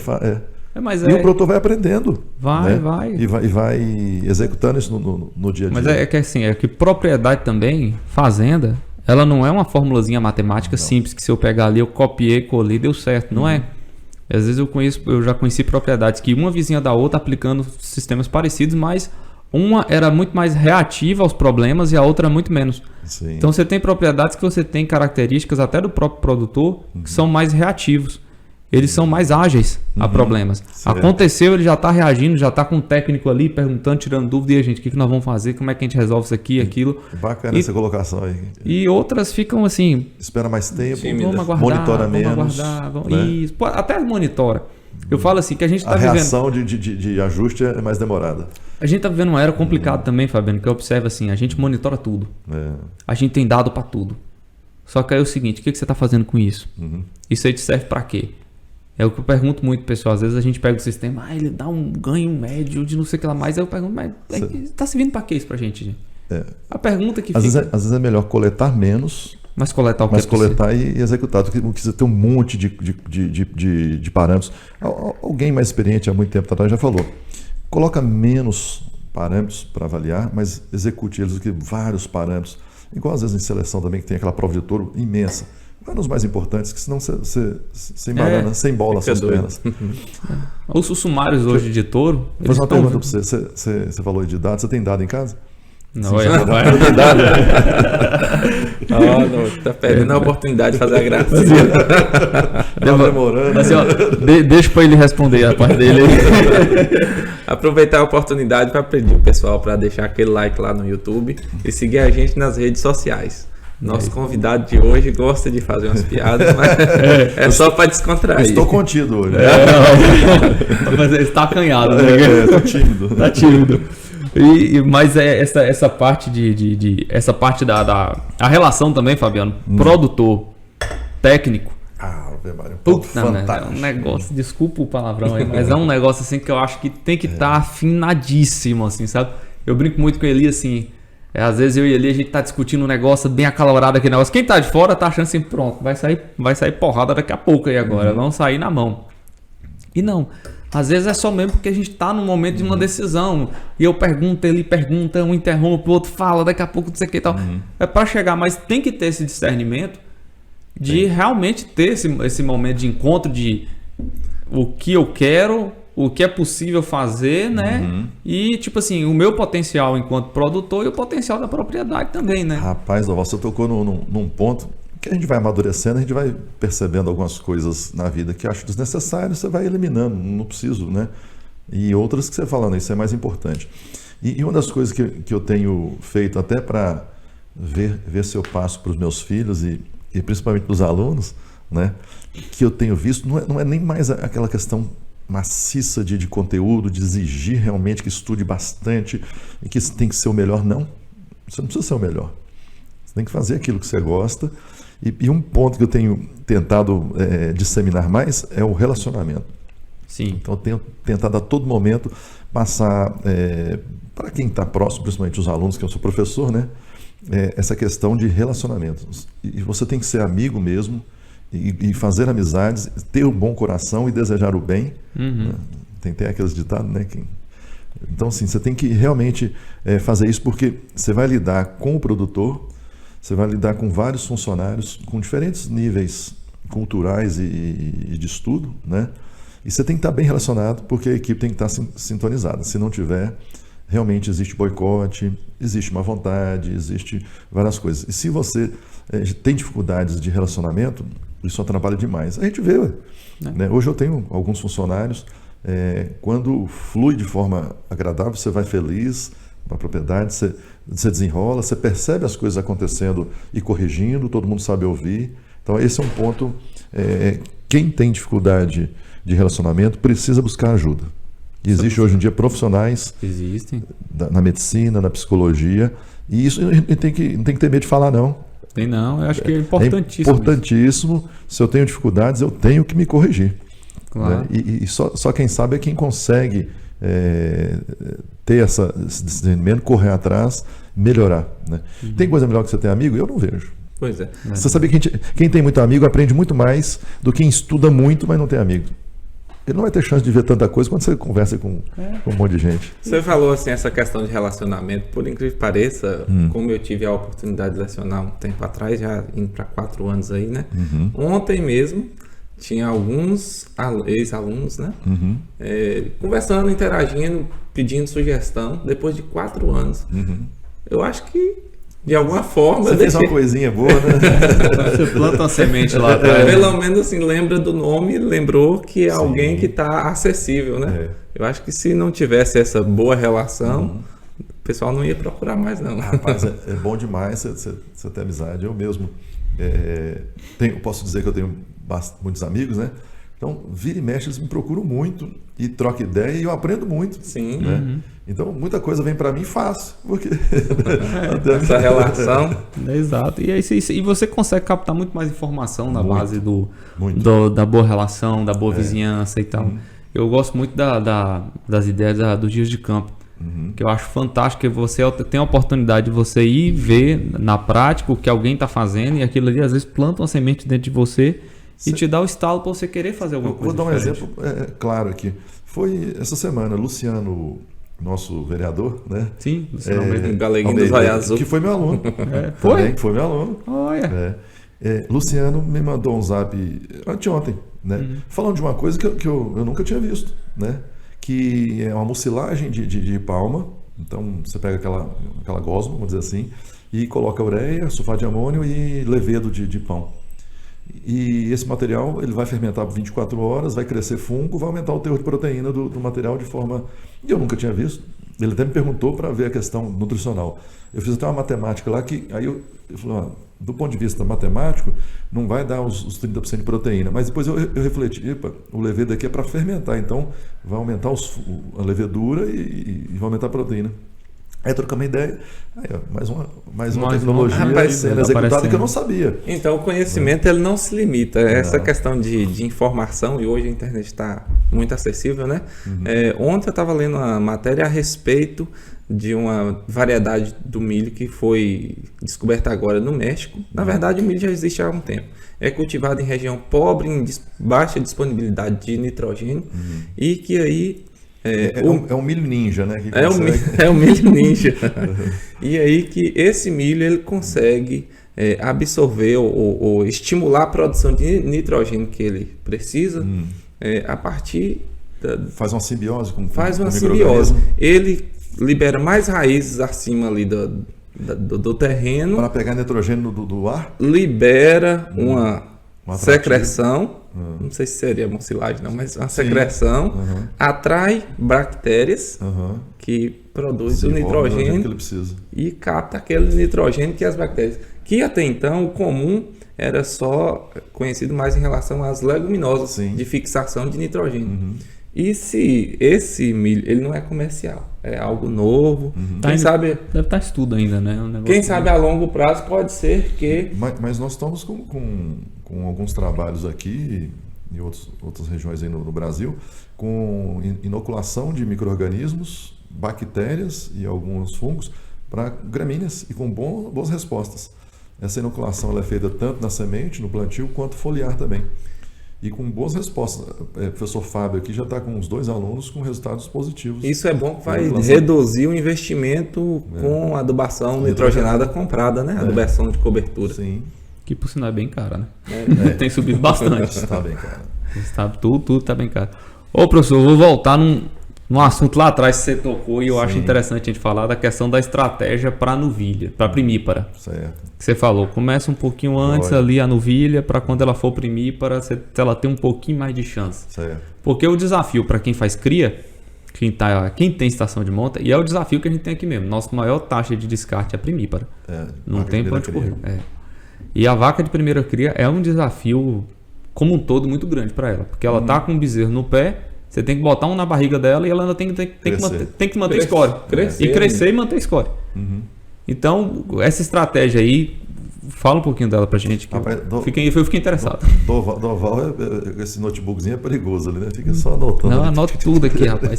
e o produtor vai aprendendo. Vai. E vai executando isso no dia a dia. Mas é que assim, é que propriedade também, fazenda, ela não é uma formulazinha matemática simples que se eu pegar ali, eu copiei, colei, deu certo. Não é. Às vezes eu já conheci propriedades que uma vizinha da outra aplicando sistemas parecidos, mas uma era muito mais reativa aos problemas e a outra muito menos. Sim. Então você tem propriedades que você tem características até do próprio produtor que são mais reativos. Eles são mais ágeis a problemas. Certo. Aconteceu, ele já está reagindo, já está com um técnico ali perguntando, tirando dúvida, e a gente, o que nós vamos fazer, como é que a gente resolve isso aqui, aquilo. Bacana essa colocação aí. E outras ficam assim... Espera mais tempo, vamos aguardar, monitora menos. Né? Isso, até monitora. Eu falo assim que a gente está vivendo... A reação de ajuste é mais demorada. A gente está vivendo uma era complicada também, Fabiano, que eu observo assim, a gente monitora tudo. A gente tem dado para tudo. Só que aí é o seguinte, o que você está fazendo com isso? Isso aí te serve para quê? É o que eu pergunto muito, pessoal. Às vezes a gente pega o sistema, ele dá um ganho médio de não sei o que lá mais. Aí eu pergunto, mas tá servindo para que isso pra gente, gente? A pergunta que às fica... Às vezes é melhor coletar menos, mas coletar o que mas coletar e executar. Do que você ter um monte de parâmetros. Alguém mais experiente há muito tempo atrás já falou. Coloca menos parâmetros para avaliar, mas execute eles do que vários parâmetros. Igual às vezes em seleção também, que tem aquela prova de touro imensa. Vai nos mais importantes, que senão você embarana, sem bola as suas pernas. Os sumários hoje de touro... Vou fazer uma pergunta para você. Você falou aí de dados. Você tem dado em casa? Não, não tem dado. Não, tá perdendo a oportunidade de fazer a graça. Tá demorando. Assim, ó, deixa para ele responder a parte dele. Aproveitar a oportunidade para pedir o pessoal para deixar aquele like lá no YouTube e seguir a gente nas redes sociais. Nosso convidado de hoje gosta de fazer umas piadas, mas é só para descontrair. Estou contido hoje. Mas ele está acanhado, né? Estou tímido. Está tímido. Mas essa parte essa parte a relação também, Fabiano, produtor, técnico. É um negócio, desculpa o palavrão aí, mas é um negócio assim que eu acho que tem que estar afinadíssimo, assim, sabe? Eu brinco muito com ele assim. Às vezes eu e ele, a gente tá discutindo um negócio bem acalorado aqui, negócio. Quem tá de fora tá achando assim, pronto, vai sair porrada daqui a pouco aí agora, vão sair na mão. E não, às vezes é só mesmo porque a gente tá no momento de uma decisão. E eu pergunto, ele pergunta, um interrompe, o outro fala, daqui a pouco não sei o que e tal. É para chegar, mas tem que ter esse discernimento de realmente ter esse momento de encontro de o que eu quero, o que é possível fazer, né? E, tipo assim, o meu potencial enquanto produtor e o potencial da propriedade também, né? Rapaz, você tocou num ponto que a gente vai amadurecendo, a gente vai percebendo algumas coisas na vida que acho desnecessárias, você vai eliminando, não preciso, né? E outras que você fala, isso é mais importante. E uma das coisas que eu tenho feito até para ver se eu passo para os meus filhos e principalmente para os alunos, né? Que eu tenho visto, não é nem mais aquela questão maciça de conteúdo, de exigir realmente que estude bastante e que tem que ser o melhor. Não, você não precisa ser o melhor. Você tem que fazer aquilo que você gosta. E um ponto que eu tenho tentado disseminar mais é o relacionamento. Sim. Então eu tenho tentado a todo momento passar para quem está próximo, principalmente os alunos, que eu sou professor, né? Essa questão de relacionamentos. E você tem que ser amigo mesmo, e fazer amizades, ter um bom coração e desejar o bem. Né? Tem aqueles ditados, né? Então, assim, você tem que realmente fazer isso, porque você vai lidar com o produtor, você vai lidar com vários funcionários com diferentes níveis culturais e de estudo, né? E você tem que estar bem relacionado, porque a equipe tem que estar sintonizada. Se não tiver, realmente existe boicote, existe má vontade, existe várias coisas. E se você tem dificuldades de relacionamento, isso atrapalha demais. A gente vê, né? Hoje eu tenho alguns funcionários, quando flui de forma agradável, você vai feliz para a propriedade, você desenrola, você percebe as coisas acontecendo e corrigindo, todo mundo sabe ouvir. Então esse é um ponto, quem tem dificuldade de relacionamento precisa buscar ajuda. E existe hoje em dia profissionais na medicina, na psicologia, e isso não tem que ter medo de falar não. Tem não, eu acho que é importantíssimo. É importantíssimo. Se eu tenho dificuldades, eu tenho que me corrigir. Claro. Né? E só quem sabe é quem consegue ter esse discernimento, correr atrás, melhorar. Né? Tem coisa melhor que você ter amigo? Eu não vejo. Pois é. Você sabia que quem tem muito amigo aprende muito mais do que quem estuda muito, mas não tem amigo. Ele não vai ter chance de ver tanta coisa quando você conversa com um monte de gente. Você falou assim, essa questão de relacionamento, por incrível que pareça, como eu tive a oportunidade de lecionar um tempo atrás, já indo para 4 anos aí, né? Ontem mesmo, tinha alguns ex-alunos, né? Conversando, interagindo, pedindo sugestão, depois de 4 anos. Eu acho que, de alguma forma... Você fez uma coisinha boa, né? Você planta uma semente lá atrás. Pelo menos assim, lembra do nome, lembrou que é alguém que está acessível, né? Eu acho que se não tivesse essa boa relação, o pessoal não ia procurar mais, não. Rapaz, é bom demais você ter amizade. Eu mesmo posso dizer que eu tenho muitos amigos, né? Então, vira e mexe, eles me procuram muito e troca ideia e eu aprendo muito. Sim. Né? Então, muita coisa vem para mim fácil, porque essa relação. Exato. E você consegue captar muito mais informação na base da boa relação, da boa vizinhança e tal. Eu gosto muito das ideias dos dias de campo, que eu acho fantástico que você tem a oportunidade de você ir ver na prática o que alguém está fazendo e aquilo ali às vezes planta uma semente dentro de você e te dá o estalo para você querer fazer alguma coisa. Vou dar um exemplo claro aqui. Foi essa semana, Luciano, nosso vereador, né? Sim, Luciano Almeida, Galeguinho do Raio Azul. Que foi meu aluno. Foi meu aluno. Olha. Luciano me mandou um zap anteontem, né? Falando de uma coisa que eu nunca tinha visto, né? Que é uma mucilagem de palma. Então você pega aquela gosma, vamos dizer assim, e coloca ureia, sulfato de amônio e levedo de pão. E esse material ele vai fermentar por 24 horas, vai crescer fungo, vai aumentar o teor de proteína do material de forma... E eu nunca tinha visto. Ele até me perguntou para ver a questão nutricional. Eu fiz até uma matemática lá que... Aí eu falei, do ponto de vista matemático, não vai dar os 30% de proteína. Mas depois eu refleti, o levedo aqui é para fermentar, então vai aumentar a levedura e vai aumentar a proteína. Aí trocamos ideia, mais uma tecnologia sendo executada que eu não sabia. Então o conhecimento ele não se limita. Essa questão de informação, e hoje a internet está muito acessível, né? Ontem eu estava lendo uma matéria a respeito de uma variedade do milho que foi descoberta agora no México. Na verdade o milho já existe há um tempo. É cultivado em região pobre, em baixa disponibilidade de nitrogênio e que aí... É um milho ninja, né? É um milho ninja. E aí que esse milho ele consegue absorver ou estimular a produção de nitrogênio que ele precisa a partir... Faz uma simbiose com Faz uma simbiose. Ele libera mais raízes acima ali do terreno. Para pegar nitrogênio do ar? Libera uma secreção. Não sei se seria mucilagem, não, mas uma secreção atrai bactérias que produzem o nitrogênio que ele precisa. E capta aquele nitrogênio que as bactérias, que até então o comum era só conhecido mais em relação às leguminosas de fixação de nitrogênio. E se esse milho, ele não é comercial, é algo novo, quem sabe... Deve estar estudo ainda, né? Quem sabe a longo prazo pode ser que... Mas nós estamos com alguns trabalhos aqui em outras regiões aí no Brasil, com inoculação de micro-organismos, bactérias e alguns fungos para gramíneas e com boas respostas. Essa inoculação ela é feita tanto na semente, no plantio, quanto foliar também. E com boas respostas. O professor Fábio aqui já está com uns 2 alunos com resultados positivos. Isso é bom que vai reduzir o investimento com adubação nitrogenada comprada, né? Adubação de cobertura. Sim. Que por sinal é bem cara, né? Tem subido bastante. Está bem caro. Tudo está bem caro. Ô professor, eu vou voltar num assunto lá atrás que você tocou e eu acho interessante a gente falar da questão da estratégia para a novilha, para a primípara. Certo. Que você falou, começa um pouquinho antes ali a novilha para quando ela for primípara, ela ter um pouquinho mais de chance. Certo. Porque o desafio para quem faz cria, quem tem estação de monta, e é o desafio que a gente tem aqui mesmo, nossa maior taxa de descarte é a primípara. Não tem para onde correr. E a vaca de primeira cria é um desafio como um todo muito grande para ela, porque ela tá com um bezerro no pé. Você tem que botar um na barriga dela e ela ainda tem que manter score. E crescer e manter score. Então, essa estratégia aí, Fala um pouquinho dela pra gente. Que Rapaz, eu fiquei interessado. Doval, esse notebookzinho é perigoso ali, né? Fica só anotando. Não, anote tudo aqui, rapaz.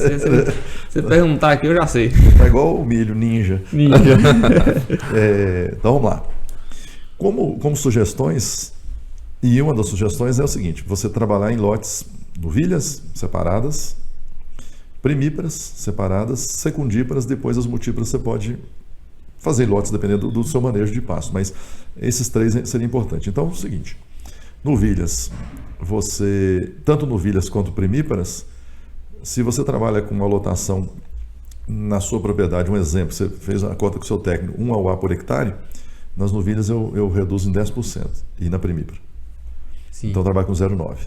Se perguntar aqui, eu já sei. Tá igual o milho, ninja. Então vamos lá. Como sugestões, e uma das sugestões é o seguinte: você trabalhar em lotes novilhas separadas, primíparas separadas, secundíparas, depois as multíparas você pode fazer lotes dependendo do seu manejo de pasto, mas esses 3 seriam importantes. Então é o seguinte: novilhas, tanto novilhas quanto primíparas, se você trabalha com uma lotação na sua propriedade, um exemplo, você fez a conta com o seu técnico, 1 AUA por hectare, nas novilhas eu reduzo em 10%, e na primípara. Sim. Então eu trabalho com 0,9.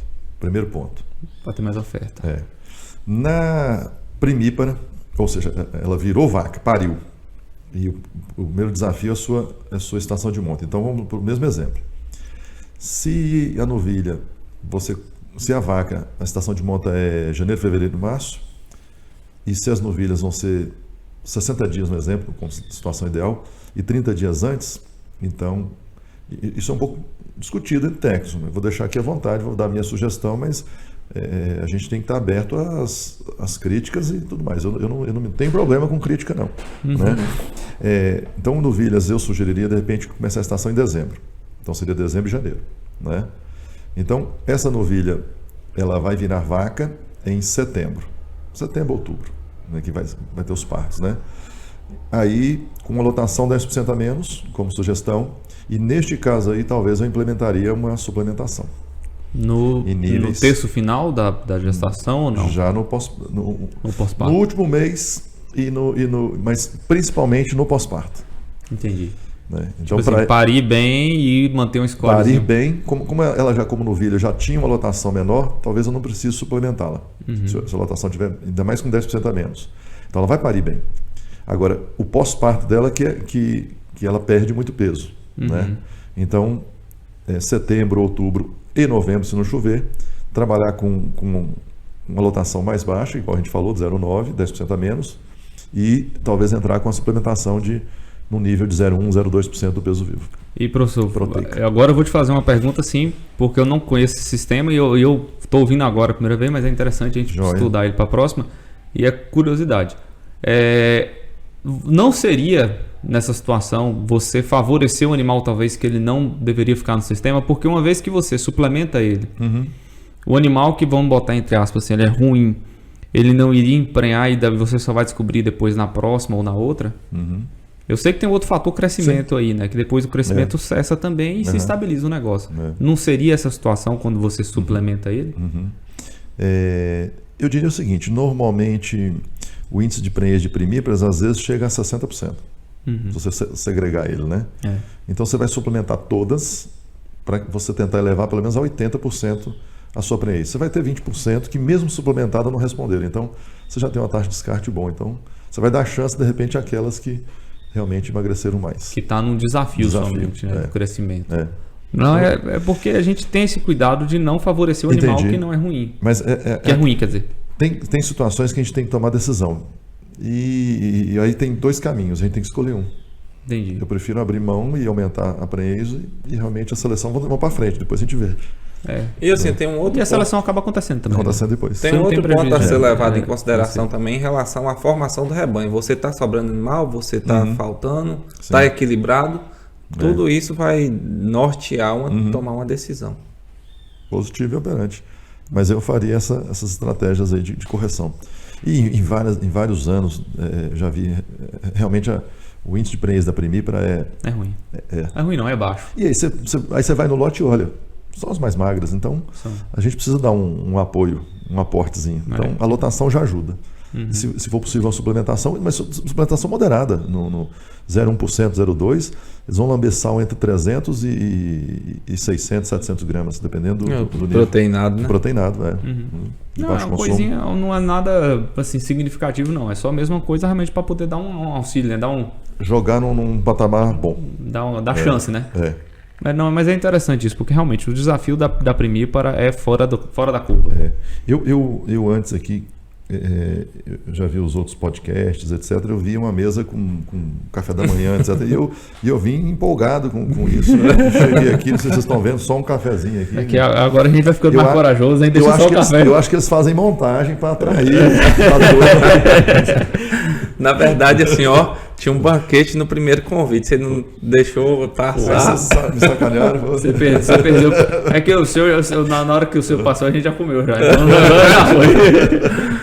Primeiro ponto. Para ter mais oferta. Na primípara, ou seja, ela virou vaca, pariu. E o primeiro desafio é a sua estação de monta. Então vamos para o mesmo exemplo. Se a novilha, se a vaca, a estação de monta é janeiro, fevereiro, março, e se as novilhas vão ser 60 dias, no exemplo, com situação ideal, e 30 dias antes, então, isso é um pouco discutido entre técnicos. Vou deixar aqui à vontade, vou dar a minha sugestão, mas a gente tem que estar aberto às críticas e tudo mais. Eu não tenho problema com crítica, não. Né? Então, novilhas, eu sugeriria, de repente, começar a estação em dezembro. Então, seria dezembro e janeiro. Né? Então, essa novilha, ela vai virar vaca em setembro, outubro, né, que vai ter os partos. Né? Aí, com uma lotação 10% a menos, como sugestão, e neste caso aí, talvez eu implementaria uma suplementação. No terço final da gestação ou não? Já no pós-parto. No último mês, mas principalmente no pós-parto. Entendi. Né? Então, tipo assim, parir bem e manter um score. Parir bem, como ela já como novilha já tinha uma lotação menor, talvez eu não precise suplementá-la. Se a lotação tiver ainda mais com 10% a menos. Então ela vai parir bem. Agora, o pós-parto dela que ela perde muito peso. Né? Então, setembro, outubro e novembro, se não chover, trabalhar com uma lotação mais baixa, igual a gente falou, de 0,9, 10% a menos, e talvez entrar com a suplementação no nível de 0,1, 0,2% do peso vivo. E professor, agora eu vou te fazer uma pergunta assim, porque eu não conheço esse sistema e eu estou ouvindo agora a primeira vez, mas é interessante a gente estudar ele para a próxima, e é curiosidade. Não seria, nessa situação, você favorecer o animal, talvez, que ele não deveria ficar no sistema, porque uma vez que você suplementa ele, o animal que, vamos botar entre aspas, assim, ele é ruim, ele não iria emprenhar e você só vai descobrir depois na próxima ou na outra? Eu sei que tem outro fator crescimento aí, né? Que depois o crescimento cessa também e se estabiliza o negócio. Não seria essa situação quando você suplementa ele? Eu diria o seguinte, normalmente o índice de prenhez de primíparas às vezes chega a 60%. Se você segregar ele, né? Então você vai suplementar todas para você tentar elevar pelo menos a 80% a sua prenhez. Você vai ter 20% que mesmo suplementada não responderam. Então você já tem uma taxa de descarte bom. Então você vai dar chance de repente àquelas que realmente emagreceram mais. Que está num desafio somente, né? Do crescimento. Não, é porque a gente tem esse cuidado de não favorecer o animal que não é ruim. Mas que é ruim, quer dizer. Tem situações que a gente tem que tomar decisão. E aí tem 2 caminhos, a gente tem que escolher um. Entendi. Eu prefiro abrir mão e aumentar a prenhez e realmente a seleção vão para frente, depois a gente vê. E assim, tem um outro E a seleção acaba acontecendo também. Acontecendo depois. Tem outro ponto a ser levado em consideração também em relação à formação do rebanho. Você está sobrando animal, você está faltando, está equilibrado. Tudo isso vai nortear tomar uma decisão. Positivo e operante. Mas eu faria essas estratégias aí de correção. E em vários anos já vi realmente o índice de prenhez da primípara é ruim. É ruim não, é baixo. E aí você vai no lote e olha, são as mais magras, então a gente precisa dar um apoio, um aportezinho. Então a lotação já ajuda. Se for possível uma suplementação, mas suplementação moderada, no 0,1%, 0,2%, eles vão lamber sal entre 300 e 600, 700 gramas, dependendo do nível. Proteinado, né? Proteinado, Não, uma coisinha, não é nada assim, significativo, não. É só a mesma coisa realmente para poder dar um auxílio, né? Jogar num patamar bom. Dar chance, né? Mas é interessante isso, porque realmente o desafio da primípara é fora da curva. Eu antes aqui, eu já vi os outros podcasts, etc. Eu vi uma mesa com café da manhã, etc. E eu vim empolgado com isso. Né? Cheguei aqui, não sei se vocês estão vendo, só um cafezinho aqui. Aqui agora a gente vai ficando mais corajoso, hein? Deixa só o café. Eu acho que eles fazem montagem para atrair. Na verdade, assim, ó, tinha um banquete no primeiro convite, você não deixou passar. Me sacanearam. Você perdeu. É que o seu, na hora que o seu passou, a gente já comeu já. Então já foi.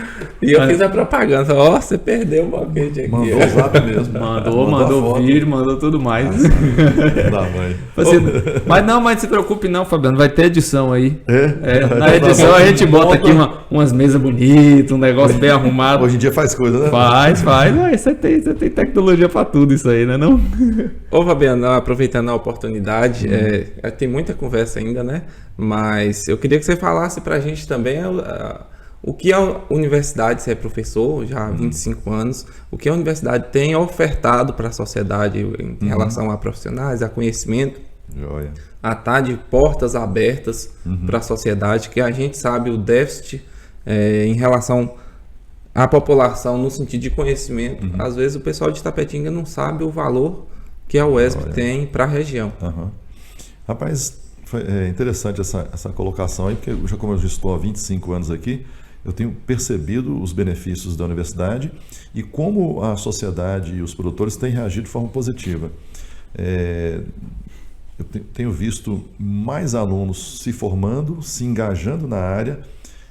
E eu fiz a propaganda, ó, você perdeu o banquete aqui. Mandou o zap mesmo. Mandou vídeo, mandou tudo mais. Mas não se preocupe não, Fabiano, vai ter edição aí. Na edição a gente bota aqui umas mesas bonitas, um negócio bem arrumado. Hoje em dia faz coisa, né? Faz. Você tem tecnologia pra tudo isso aí, né não? Ô Fabiano, aproveitando a oportunidade, tem muita conversa ainda, né? Mas eu queria que você falasse pra gente também o que a universidade, você é professor já há 25 anos, o que a universidade tem ofertado para a sociedade em relação a profissionais, a conhecimento, a estar de portas abertas para a sociedade, que a gente sabe o déficit em relação à população no sentido de conhecimento. Às vezes o pessoal de Itapetinga não sabe o valor que a UESP tem para a região. Rapaz, é interessante essa colocação aí, porque como eu já estou há 25 anos aqui, eu tenho percebido os benefícios da universidade e como a sociedade e os produtores têm reagido de forma positiva. Eu tenho visto mais alunos se formando, se engajando na área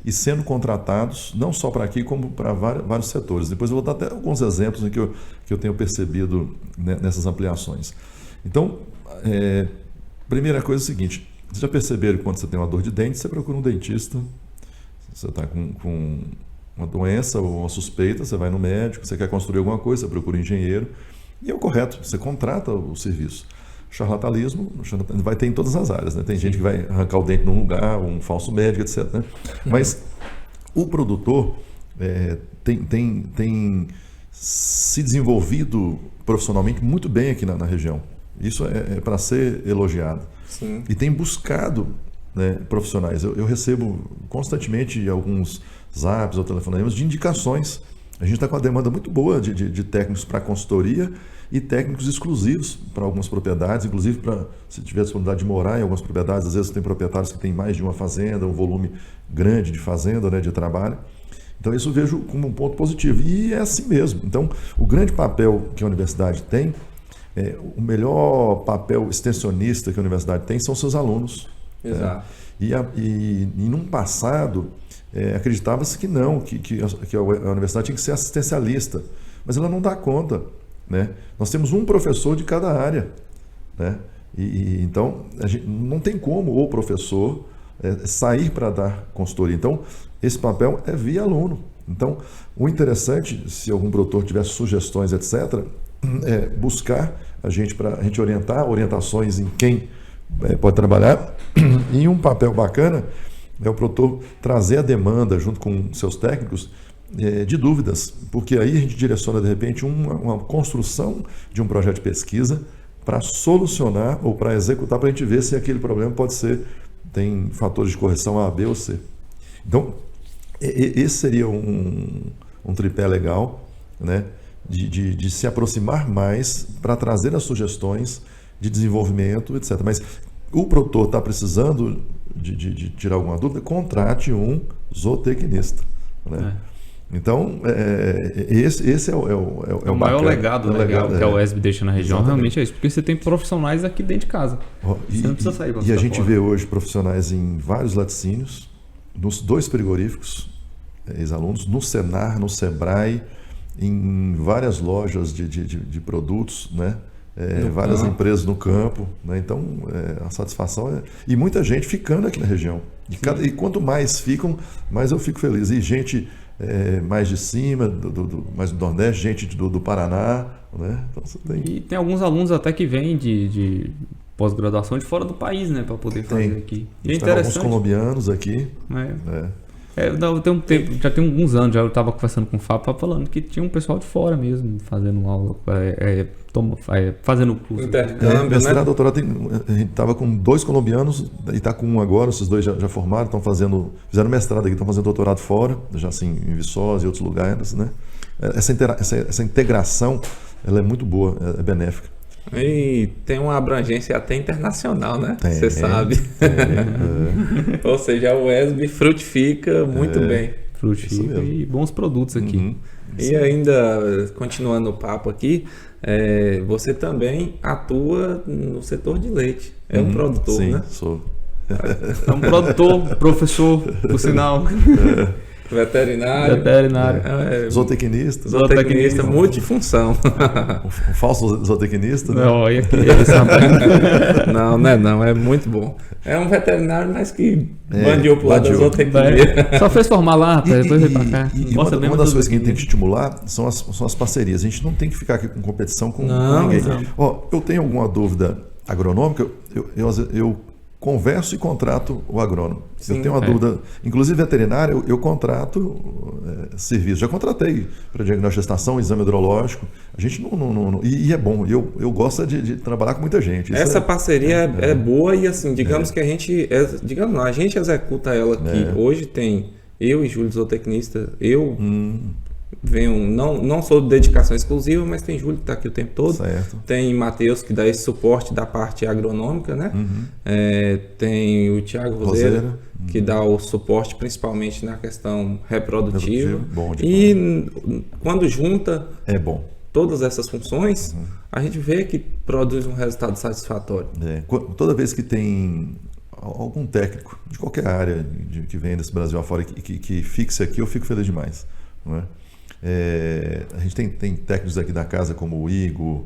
e sendo contratados, não só para aqui, como para vários setores. Depois eu vou dar até alguns exemplos que eu tenho percebido nessas ampliações. Então, primeira coisa é o seguinte, vocês já perceberam que quando você tem uma dor de dente, você procura um dentista. Você está com uma doença ou uma suspeita, você vai no médico, você quer construir alguma coisa, você procura um engenheiro, e é o correto, você contrata o serviço. Charlatanismo vai ter em todas as áreas, né? Tem gente que vai arrancar o dente num lugar, um falso médico, etc. Né? Mas o produtor tem se desenvolvido profissionalmente muito bem aqui na região. Isso é para ser elogiado. Sim. E tem buscado, né, profissionais. Eu recebo constantemente alguns zaps ou telefonemas de indicações. A gente está com uma demanda muito boa de técnicos para consultoria e técnicos exclusivos para algumas propriedades, inclusive para, se tiver disponibilidade de morar em algumas propriedades, às vezes tem proprietários que têm mais de uma fazenda, um volume grande de fazenda, né, de trabalho. Então isso eu vejo como um ponto positivo. E é assim mesmo. Então o grande papel que a universidade tem, o melhor papel extensionista que a universidade tem são seus alunos. Exato. E num passado acreditava-se que não, que a universidade tinha que ser assistencialista, mas ela não dá conta, né? Nós temos um professor de cada área, né? Então a gente, não tem como o professor sair para dar consultoria. Então esse papel é via aluno. Então o interessante, se algum produtor tiver sugestões, etc., é buscar a gente para a gente orientações em quem pode trabalhar. E um papel bacana é o produtor trazer a demanda junto com seus técnicos de dúvidas, porque aí a gente direciona de repente uma construção de um projeto de pesquisa para solucionar ou para executar, para a gente ver se aquele problema tem fatores de correção A, B ou C. Então esse seria um tripé legal, né, de se aproximar mais para trazer as sugestões de desenvolvimento, etc. Mas o produtor está precisando de tirar alguma dúvida, contrate um zootecnista, né? Então, esse é o maior legado que a UESP deixa na região. Exatamente. Realmente é isso, porque você tem profissionais aqui dentro de casa. Você não precisa sair. E a gente vê hoje profissionais em vários laticínios, nos 2 frigoríficos, ex-alunos, no Senar, no Sebrae, em várias lojas de produtos, né? Várias empresas no campo, né? Então a satisfação e muita gente ficando aqui na região. E quanto mais ficam, mais eu fico feliz. E gente mais de cima, mais do Nordeste, gente do Paraná, né? Então, E tem alguns alunos até que vêm de pós-graduação de fora do país, né, para poder fazer aqui. E é interessante. Alguns colombianos aqui. Não, tem um tempo, já tem alguns anos, já eu estava conversando com o Fábio falando que tinha um pessoal de fora mesmo, fazendo aula, fazendo curso. Intercâmbio, mestrado, né? doutorado, a gente estava com 2 colombianos e está com um agora, esses 2 já formaram, fizeram mestrado aqui, estão fazendo doutorado fora, já assim, em Viçosa e outros lugares, né? Essa integração, ela é muito boa, é benéfica. E tem uma abrangência até internacional, né? Você sabe. Ou seja, o ESB frutifica muito bem. Frutifica e bons produtos aqui. E ainda, continuando o papo aqui, você também atua no setor de leite. É um produtor, sim, né? Sou. É um produtor, professor, por sinal. Veterinário. Zootecnista, multifunção. Um falso zootecnista, né? Não, olha aqui, sabe? Não, é muito bom. É um veterinário, mas que bandiou pro lado da zootecnia. Só fez formar lá, rapaz, depois veio pra cá. Uma das coisas que a gente tem que estimular são as parcerias. A gente não tem que ficar aqui com competição com ninguém. Eu tenho alguma dúvida agronômica, eu converso e contrato o agrônomo. Sim, eu tenho uma dúvida, inclusive veterinária, eu contrato serviço. Já contratei para diagnóstico de gestação, exame hidrológico. A gente não e é bom. Eu gosto de trabalhar com muita gente. Essa parceria é boa e assim, digamos que a gente executa ela aqui. Hoje tem eu e Júlio zootecnista, venho, não sou de dedicação exclusiva, mas tem Júlio que está aqui o tempo todo. Certo. Tem Matheus que dá esse suporte da parte agronômica, né? Tem o Thiago Roseira que dá o suporte principalmente na questão reprodutiva. Bom demais. E quando junta todas essas funções, a gente vê que produz um resultado satisfatório. Toda vez que tem algum técnico de qualquer área que vem desse Brasil afora que fixe aqui, eu fico feliz demais, não é? A gente tem técnicos aqui da casa como o Igor,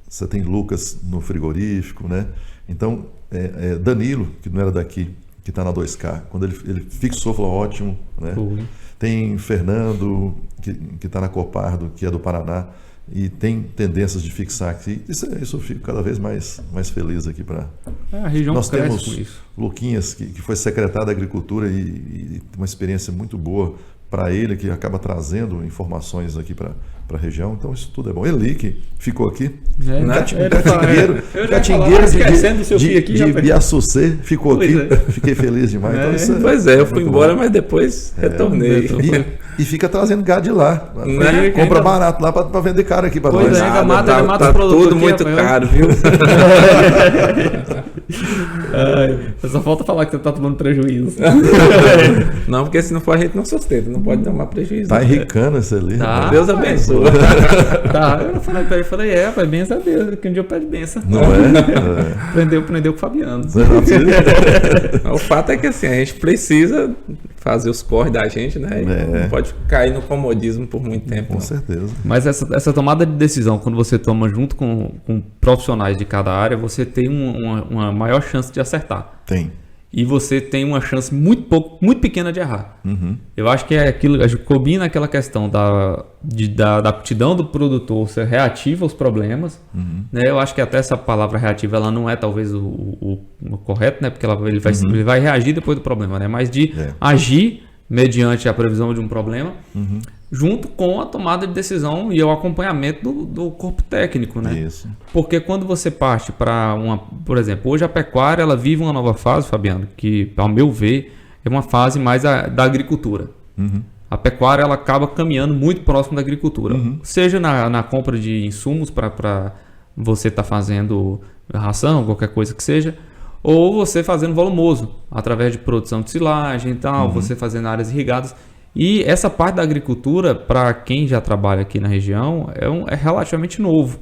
você tem Lucas no frigorífico, né? Então, Danilo, que não era daqui, que está na 2K, quando ele fixou, falou ótimo, né? Tem Fernando, que está na Copardo, que é do Paraná, e tem tendências de fixar aqui. Isso eu fico cada vez mais feliz aqui para. A região Nós cresce temos com isso. Luquinhas, que foi secretário da Agricultura e uma experiência muito boa para ele, que acaba trazendo informações aqui para a região. Então isso tudo é bom. Eli, que ficou aqui, catingueiro de Biaçucê, ficou aqui. Fiquei feliz demais. Então, eu fui embora, mas depois retornei. E fica trazendo gado de lá. Compra barato lá para vender caro aqui para nós. Tá tudo muito caro, viu? Só falta falar que você tá tomando prejuízo. Não, porque se não for a gente não sustenta, não pode tomar prejuízo. Tá enricando esse ali. Tá, Deus abençoe. Eu falei pra ele, rapaz, benção a Deus, que um dia eu pede benção. Não é? Aprendeu com o Fabiano. O fato é que assim, a gente precisa fazer os corres da gente, né? E não pode cair no comodismo por muito tempo. Com certeza. Mas essa tomada de decisão, quando você toma junto com profissionais de cada área, você tem uma maior chance de acertar. Tem. E você tem uma chance muito pequena de errar. Eu acho que combina aquela questão da aptidão do produtor ser reativo aos problemas. Né? Eu acho que até essa palavra reativa ela não é talvez o correto, né? Porque ele vai reagir depois do problema, né? Mas de agir mediante a previsão de um problema, junto com a tomada de decisão e o acompanhamento do corpo técnico, né? Isso. Porque quando você parte para por exemplo, hoje a pecuária ela vive uma nova fase, Fabiano, que ao meu ver é uma fase mais da agricultura. A pecuária ela acaba caminhando muito próximo da agricultura, seja na compra de insumos para você estar fazendo ração, qualquer coisa que seja, ou você fazendo volumoso, através de produção de silagem e tal, você fazendo áreas irrigadas. E essa parte da agricultura, para quem já trabalha aqui na região, é relativamente novo.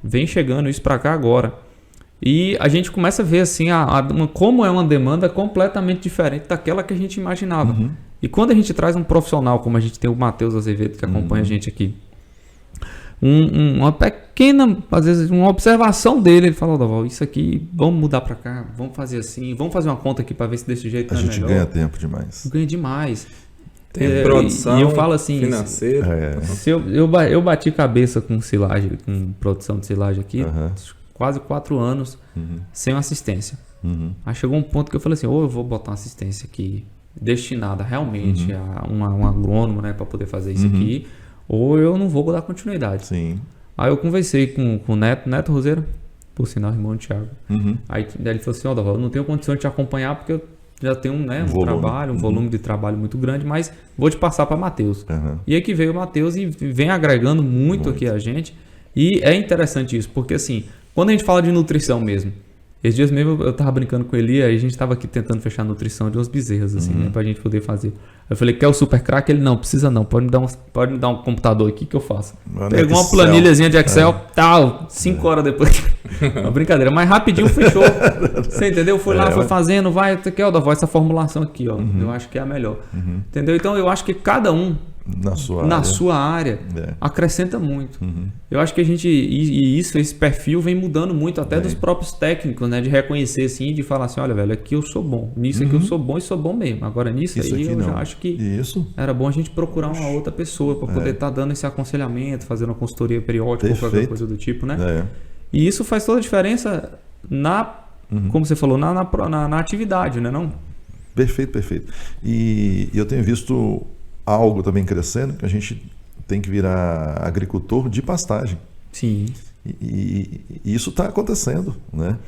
Vem chegando isso para cá agora. E a gente começa a ver assim, como é uma demanda completamente diferente daquela que a gente imaginava. E quando a gente traz um profissional, como a gente tem o Matheus Azevedo, que acompanha a gente aqui, uma pequena, às vezes, uma observação dele, ele fala, Doval, isso aqui, vamos mudar para cá, vamos fazer assim, vamos fazer uma conta aqui para ver se desse jeito a gente ganha tempo demais. Ganha demais. Tem produção, e eu falo assim, financeira. Se eu bati cabeça com silagem, com produção de silagem aqui, quase 4 anos sem uma assistência. Aí chegou um ponto que eu falei assim, ou eu vou botar uma assistência aqui destinada realmente a um agrônomo, né, para poder fazer isso aqui, ou eu não vou dar continuidade. Sim. Aí eu conversei com o Neto Roseira, por sinal, irmão do Thiago. Aí ele falou assim, eu não tenho condição de te acompanhar porque eu já tenho um volume de trabalho muito grande, mas vou te passar para Matheus. E aí que veio o Matheus e vem agregando muito aqui a gente. E é interessante isso, porque assim, quando a gente fala de nutrição mesmo, esses dias mesmo eu tava brincando com ele, aí a gente tava aqui tentando fechar a nutrição de umas bezerras, assim, né, pra gente poder fazer. Eu falei, quer o super crack? Ele, não, precisa não, pode me dar um computador aqui que eu faço. Pegou uma planilhazinha de Excel, tal, 5 horas depois. Uma brincadeira, mas rapidinho fechou. Você entendeu? Foi lá, foi fazendo, vai, quer o da voz, essa formulação aqui, ó. Eu acho que é a melhor. Entendeu? Então eu acho que cada um na sua área acrescenta muito. Eu acho que a gente, esse perfil vem mudando muito até dos próprios técnicos, né, de reconhecer assim, de falar assim, olha velho, aqui eu sou bom, nisso aqui eu sou bom e sou bom mesmo, agora nisso aí eu já acho que era bom a gente procurar uma outra pessoa para poder estar dando esse aconselhamento, fazendo uma consultoria periódica ou qualquer coisa do tipo, né? E isso faz toda a diferença como você falou, na atividade, né, não? Perfeito. E eu tenho visto algo também crescendo, que a gente tem que virar agricultor de pastagem. Sim. E isso está acontecendo, né?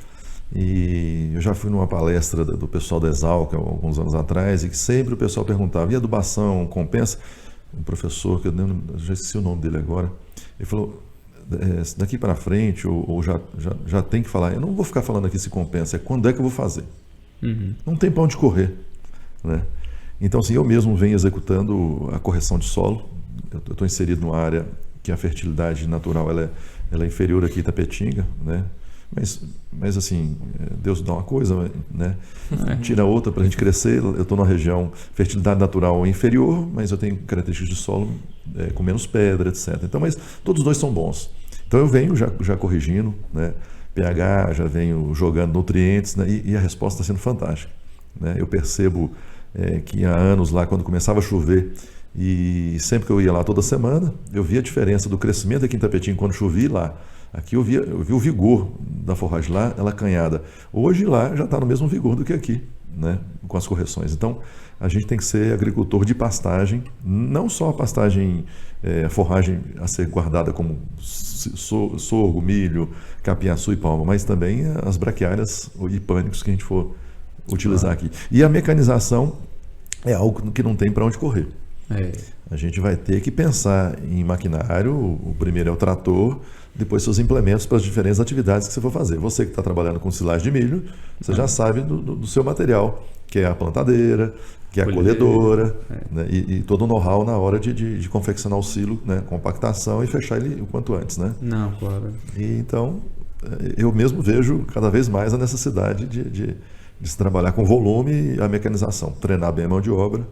E eu já fui numa palestra do pessoal da Exalc alguns anos atrás, e que sempre o pessoal perguntava, e adubação compensa? Um professor, que eu já esqueci o nome dele agora, ele falou, daqui para frente, ou já tem que falar, eu não vou ficar falando aqui se compensa, é quando é que eu vou fazer. Não tem para onde correr, né? Então, assim, eu mesmo venho executando a correção de solo. Eu estou inserido numa área que a fertilidade natural ela é inferior aqui em Itapetinga, né? Mas assim, Deus dá uma coisa, né? Tira outra para a gente crescer. Eu estou numa região, fertilidade natural inferior, mas eu tenho características de solo com menos pedra, etc. Então, mas todos os dois são bons. Então eu venho já corrigindo, né? pH, já venho jogando nutrientes, né? E a resposta está sendo fantástica, né? Eu percebo que há anos lá, quando começava a chover, e sempre que eu ia lá toda semana, eu via a diferença do crescimento aqui em Itapetinga quando chovia lá. Aqui eu vi o vigor da forragem lá, ela acanhada. Hoje lá já está no mesmo vigor do que aqui, né? Com as correções. Então, a gente tem que ser agricultor de pastagem, não só a pastagem, a forragem a ser guardada como sorgo, milho, capim-açu e palma, mas também as braquiárias e pânicos que a gente for utilizar aqui. E a mecanização é algo que não tem para onde correr. A gente vai ter que pensar em maquinário. O primeiro é o trator, depois seus implementos para as diferentes atividades que você for fazer. Você que está trabalhando com silagem de milho, você já sabe do seu material, que é a plantadeira, que é a colhedora, né? E todo o know-how na hora de confeccionar o silo, né? Compactação e fechar ele o quanto antes, né? Não, claro. E então, eu mesmo vejo cada vez mais a necessidade de se trabalhar com volume e a mecanização, treinar bem a mão de obra.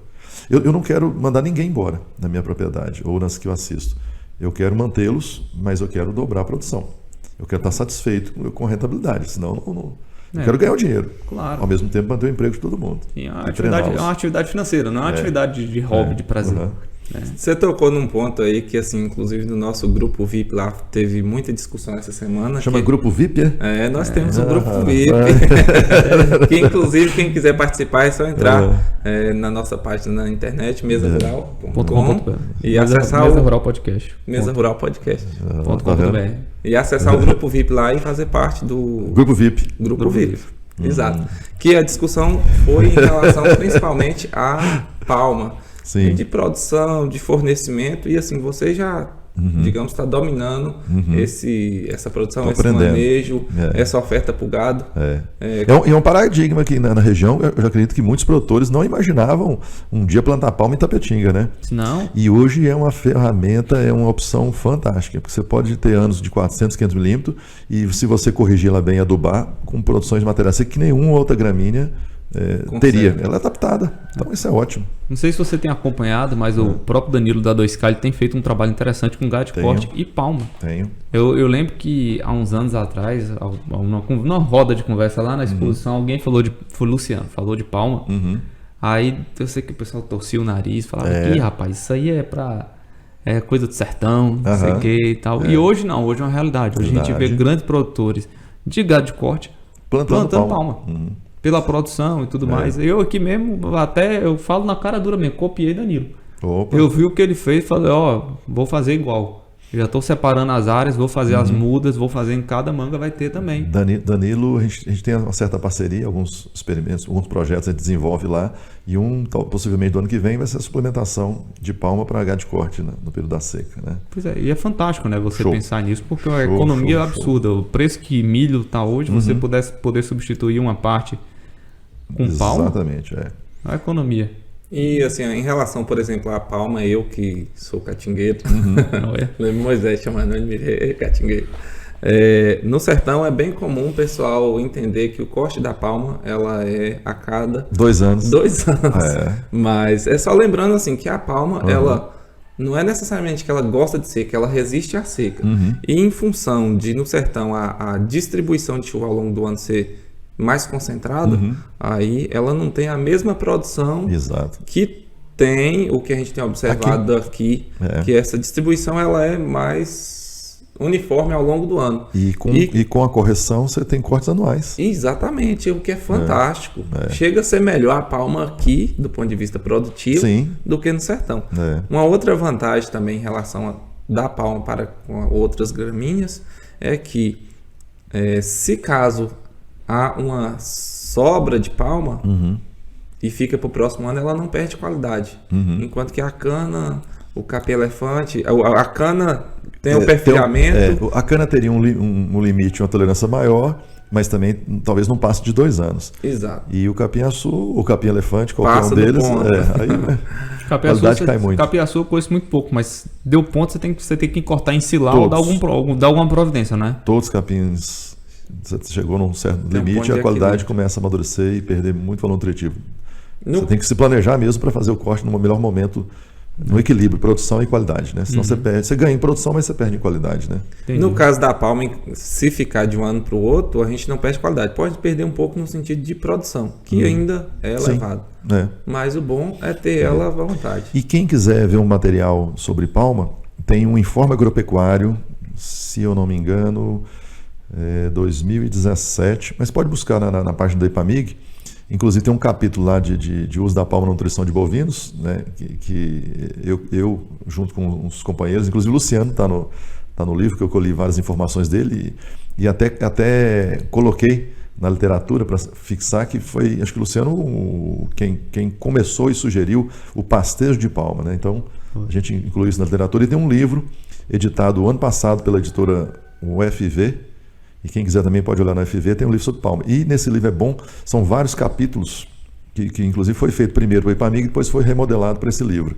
Eu não quero mandar ninguém embora na minha propriedade ou nas que eu assisto. Eu quero mantê-los, mas eu quero dobrar a produção. Eu quero estar satisfeito com a rentabilidade, senão eu quero ganhar o dinheiro. Claro. Ao mesmo tempo manter o emprego de todo mundo. Sim, é uma atividade financeira, não é uma atividade de hobby, de prazer. Você tocou num ponto aí que, assim, inclusive no nosso grupo VIP lá, teve muita discussão essa semana. Chama grupo VIP, nós temos um grupo VIP. Que, inclusive, quem quiser participar é só entrar na nossa página na internet, mesarural.com, e acessar Mesa Rural Podcast. Mesa Rural Podcast. .com.br. E acessar o grupo VIP lá e fazer parte do Grupo VIP. Grupo VIP. Exato. Que a discussão foi em relação principalmente à palma. Sim. De produção, de fornecimento, e assim, você já, digamos, está dominando essa produção, esse manejo, essa oferta para o gado. É um paradigma aqui na região. Eu acredito que muitos produtores não imaginavam um dia plantar palma em Itapetinga, né? Não. E hoje é uma ferramenta, é uma opção fantástica, porque você pode ter anos de 400, 500 milímetros, e se você corrigir ela bem e adubar, com produções de matéria seca que nenhuma outra gramínea teria. Ela é adaptada. Então isso é ótimo. Não sei se você tem acompanhado, mas o próprio Danilo da 2K ele tem feito um trabalho interessante com gado de corte e palma. Tenho. Eu lembro que há uns anos atrás, numa roda de conversa lá na exposição, alguém falou foi o Luciano, falou de palma. Aí eu sei que o pessoal torcia o nariz, falava que rapaz, isso aí é coisa do sertão, não sei o que e tal. E hoje não, hoje é uma realidade. Hoje a gente vê grandes produtores de gado de corte plantando palma. pela produção e tudo mais. Eu aqui mesmo, até eu falo na cara dura mesmo, copiei Danilo. Opa. Eu vi o que ele fez e falei, vou fazer igual. Eu já estou separando as áreas, vou fazer as mudas, vou fazer em cada manga, vai ter também. Danilo, a gente tem uma certa parceria, alguns experimentos, alguns projetos a gente desenvolve lá, e possivelmente do ano que vem vai ser a suplementação de palma para gado de corte, né, no período da seca. Né? Pois é, e é fantástico, né, você Show. pensar nisso, porque a economia é absurda. O preço que milho está hoje, você poder substituir uma parte com palma. Exatamente, é. A economia. E assim, em relação, por exemplo, à palma, eu que sou catingueiro, lembro Moisés chamando ele de catingueiro. No sertão é bem comum o pessoal entender que o corte da palma ela é a cada 2 anos. 2 anos. Mas é só lembrando assim que a palma ela não é necessariamente que ela gosta de seca, ela resiste à seca. E em função de no sertão a distribuição de chuva ao longo do ano ser mais concentrada, aí ela não tem a mesma produção Exato. que tem o que a gente tem observado aqui, que essa distribuição ela é mais uniforme ao longo do ano. E com a correção você tem cortes anuais. Exatamente, o que é fantástico. Chega a ser melhor a palma aqui, do ponto de vista produtivo, do que no sertão. Uma outra vantagem também em relação da palma para com outras gramíneas é que se caso há uma sobra de palma e fica para o próximo ano, ela não perde qualidade. Enquanto que a cana, o capim-elefante, a cana tem o perfilhamento. A cana teria um limite, uma tolerância maior, mas também talvez não passe de 2 anos. Exato. E o capim-açu, o capim-elefante, qualquer passa um deles, aí a qualidade cai muito. Capim-açu eu conheço muito pouco, mas deu ponto, você tem que cortar em silar ou dar alguma providência, né? Todos os capins. Você chegou num certo limite e a qualidade começa a amadurecer e perder muito valor nutritivo. Você tem que se planejar mesmo para fazer o corte no melhor momento, no equilíbrio, produção e qualidade, né? Senão você ganha em produção, mas você perde em qualidade, né? Entendi. No caso da palma, se ficar de um ano para o outro, a gente não perde qualidade. Pode perder um pouco no sentido de produção, que ainda é elevado. Mas o bom é ter ela à vontade. E quem quiser ver um material sobre palma, tem um informe agropecuário, se eu não me engano, 2017, mas pode buscar na página da IPAMIG. Inclusive tem um capítulo lá de uso da palma na nutrição de bovinos, né, que eu junto com uns companheiros, inclusive o Luciano está no livro, que eu colhi várias informações dele e até coloquei na literatura para fixar que foi, acho que o Luciano quem começou e sugeriu o pastejo de palma, né? Então a gente incluiu isso na literatura e tem um livro editado ano passado pela editora UFV. E quem quiser também pode olhar no FV, tem um livro sobre palma. E nesse livro é bom, são vários capítulos, que inclusive foi feito primeiro para o IPAMIG e depois foi remodelado para esse livro.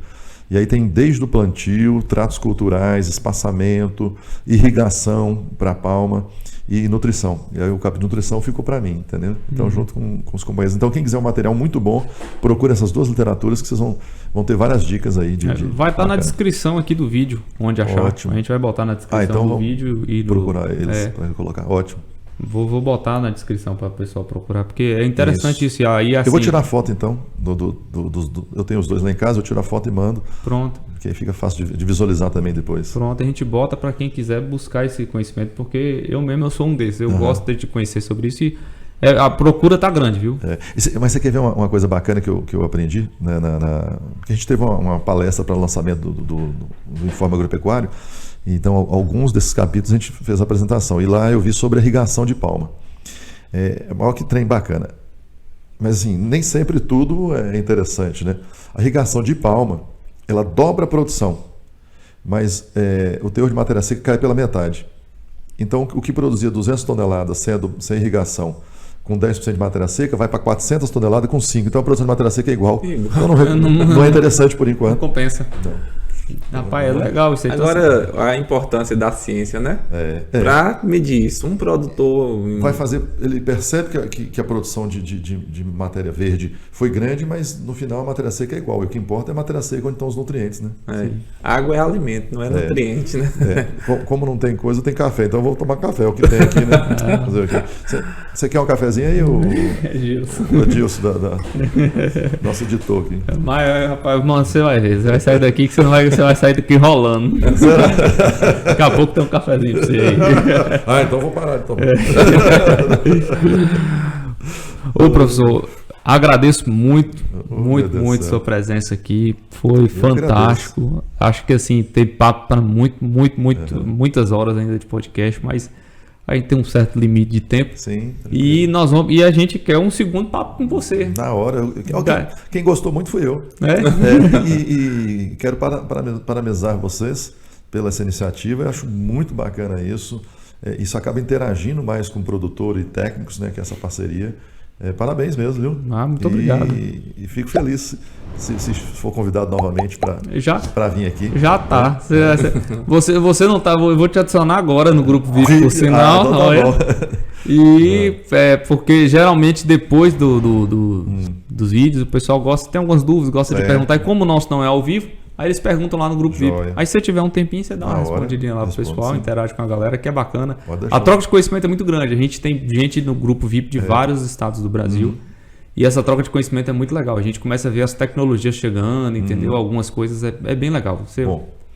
E aí tem desde o plantio, tratos culturais, espaçamento, irrigação para a palma e nutrição. E aí o capítulo de nutrição ficou para mim, entendeu? Então junto com os companheiros. Então quem quiser um material muito bom, procure essas 2 literaturas que vocês vão ter várias dicas aí. Vai estar na descrição aqui do vídeo, onde achar. Ótimo. A gente vai botar na descrição do vídeo e procurar eles para colocar. Ótimo. Vou botar na descrição para o pessoal procurar, porque é interessante isso. Aí, assim, eu vou tirar foto então, eu tenho os 2 lá em casa, eu tiro a foto e mando. Pronto. Porque aí fica fácil de visualizar também depois. Pronto, a gente bota para quem quiser buscar esse conhecimento, porque eu mesmo sou um desses, eu gosto de conhecer sobre isso e a procura tá grande, viu? Mas você quer ver uma coisa bacana que eu aprendi? Né, porque a gente teve uma palestra para o lançamento do Informe Agropecuário. Então, alguns desses capítulos a gente fez a apresentação. E lá eu vi sobre a irrigação de palma. Olha que trem bacana. Mas assim, nem sempre tudo é interessante, né? A irrigação de palma, ela dobra a produção. Mas o teor de matéria seca cai pela metade. Então, o que produzia 200 toneladas sem irrigação, com 10% de matéria seca, vai para 400 toneladas com 5. Então, a produção de matéria seca é igual. Então, não é interessante por enquanto. Não compensa. Não. Rapaz, é legal isso aí. Agora, a importância da ciência, né? Para medir isso, um produtor... Vai fazer... Ele percebe que a produção de matéria verde foi grande, mas no final a matéria seca é igual. E o que importa é a matéria seca onde estão os nutrientes, né? Água é alimento, não é nutriente, né? Como não tem coisa, tem café. Então eu vou tomar café, é o que tem aqui, né? Fazer o quê? Você quer um cafezinho aí? O Edilson, nosso editor aqui. Mas, rapaz, mano, você vai ver. Você vai sair daqui que você vai sair daqui rolando. Daqui a pouco tem um cafezinho pra você aí. Então vou parar de tomar. Ô, professor, agradeço muito sua presença aqui. Foi fantástico. Acho que assim, teve papo para muitas horas ainda de podcast, mas a gente tem um certo limite de tempo. Sim. E a gente quer um segundo papo com você. Na hora. Quem gostou muito fui eu. E quero parabenizar vocês pela essa iniciativa. Eu acho muito bacana isso. Isso acaba interagindo mais com o produtor e técnicos, né? Que é essa parceria. Parabéns mesmo, viu? Muito obrigado. E fico feliz se for convidado novamente para vir aqui. Já tá. Você não tá. Eu vou te adicionar agora no grupo VIP, por sinal. Então tá bom. E porque geralmente depois dos vídeos o pessoal gosta, tem algumas dúvidas, gosta de perguntar. E como o nosso não é ao vivo, aí eles perguntam lá no grupo VIP. Aí se você tiver um tempinho, você dá uma respondidinha lá pro pessoal, interage com a galera, que é bacana. A troca de conhecimento é muito grande. A gente tem gente no grupo VIP de vários estados do Brasil. E essa troca de conhecimento é muito legal. A gente começa a ver as tecnologias chegando, entendeu? Algumas coisas é bem legal.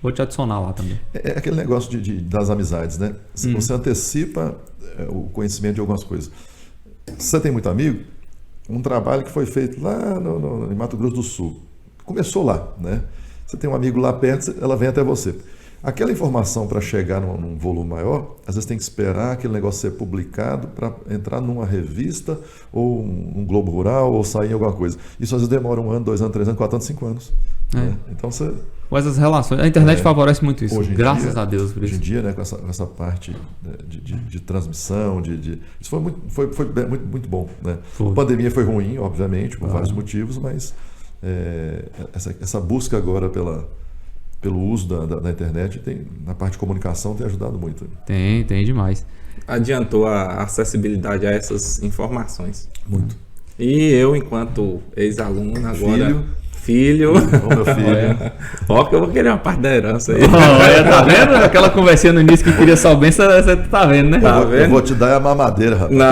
Vou te adicionar lá também. É aquele negócio das amizades, né? Você antecipa o conhecimento de algumas coisas. Você tem muito amigo? Um trabalho que foi feito lá em Mato Grosso do Sul. Começou lá, né? Você tem um amigo lá perto, ela vem até você. Aquela informação para chegar num volume maior, às vezes tem que esperar aquele negócio ser publicado para entrar numa revista ou um Globo Rural ou sair em alguma coisa. Isso às vezes demora 1 ano, 2 anos, 3 anos, 4 anos, 5 anos. Né? Então você... Com essas relações, a internet favorece muito isso, graças a Deus. Hoje em dia, né, com essa parte de transmissão, isso foi muito bom. Né? A pandemia foi ruim, obviamente, por vários motivos, mas essa busca agora pelo uso da internet na parte de comunicação tem ajudado muito. Tem demais. Adiantou a acessibilidade a essas informações. Muito. E eu, enquanto ex-aluno, agora... Filho. Ô, meu filho. Ó, que eu vou querer uma parte da herança aí. Tá vendo? Aquela conversinha no início que queria só bem, você tá vendo, né? Tá vendo? Eu vou te dar a mamadeira, rapaz. Não.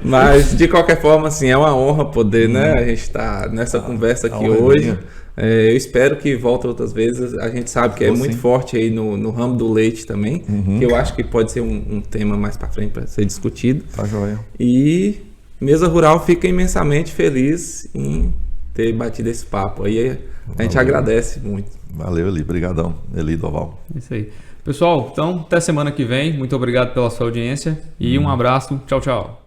Mas, de qualquer forma, assim, é uma honra poder, né? A gente tá nessa conversa aqui hoje. Eu espero que volte outras vezes. A gente sabe que é muito forte aí no ramo do leite também, que eu acho que pode ser um tema mais para frente para ser discutido. Tá joia. E Mesa Rural fica imensamente feliz em ter batido esse papo. Aí a gente agradece muito. Valeu, Eli. Obrigadão, Eli Doval. Isso aí. Pessoal, então até semana que vem. Muito obrigado pela sua audiência e um abraço. Tchau, tchau.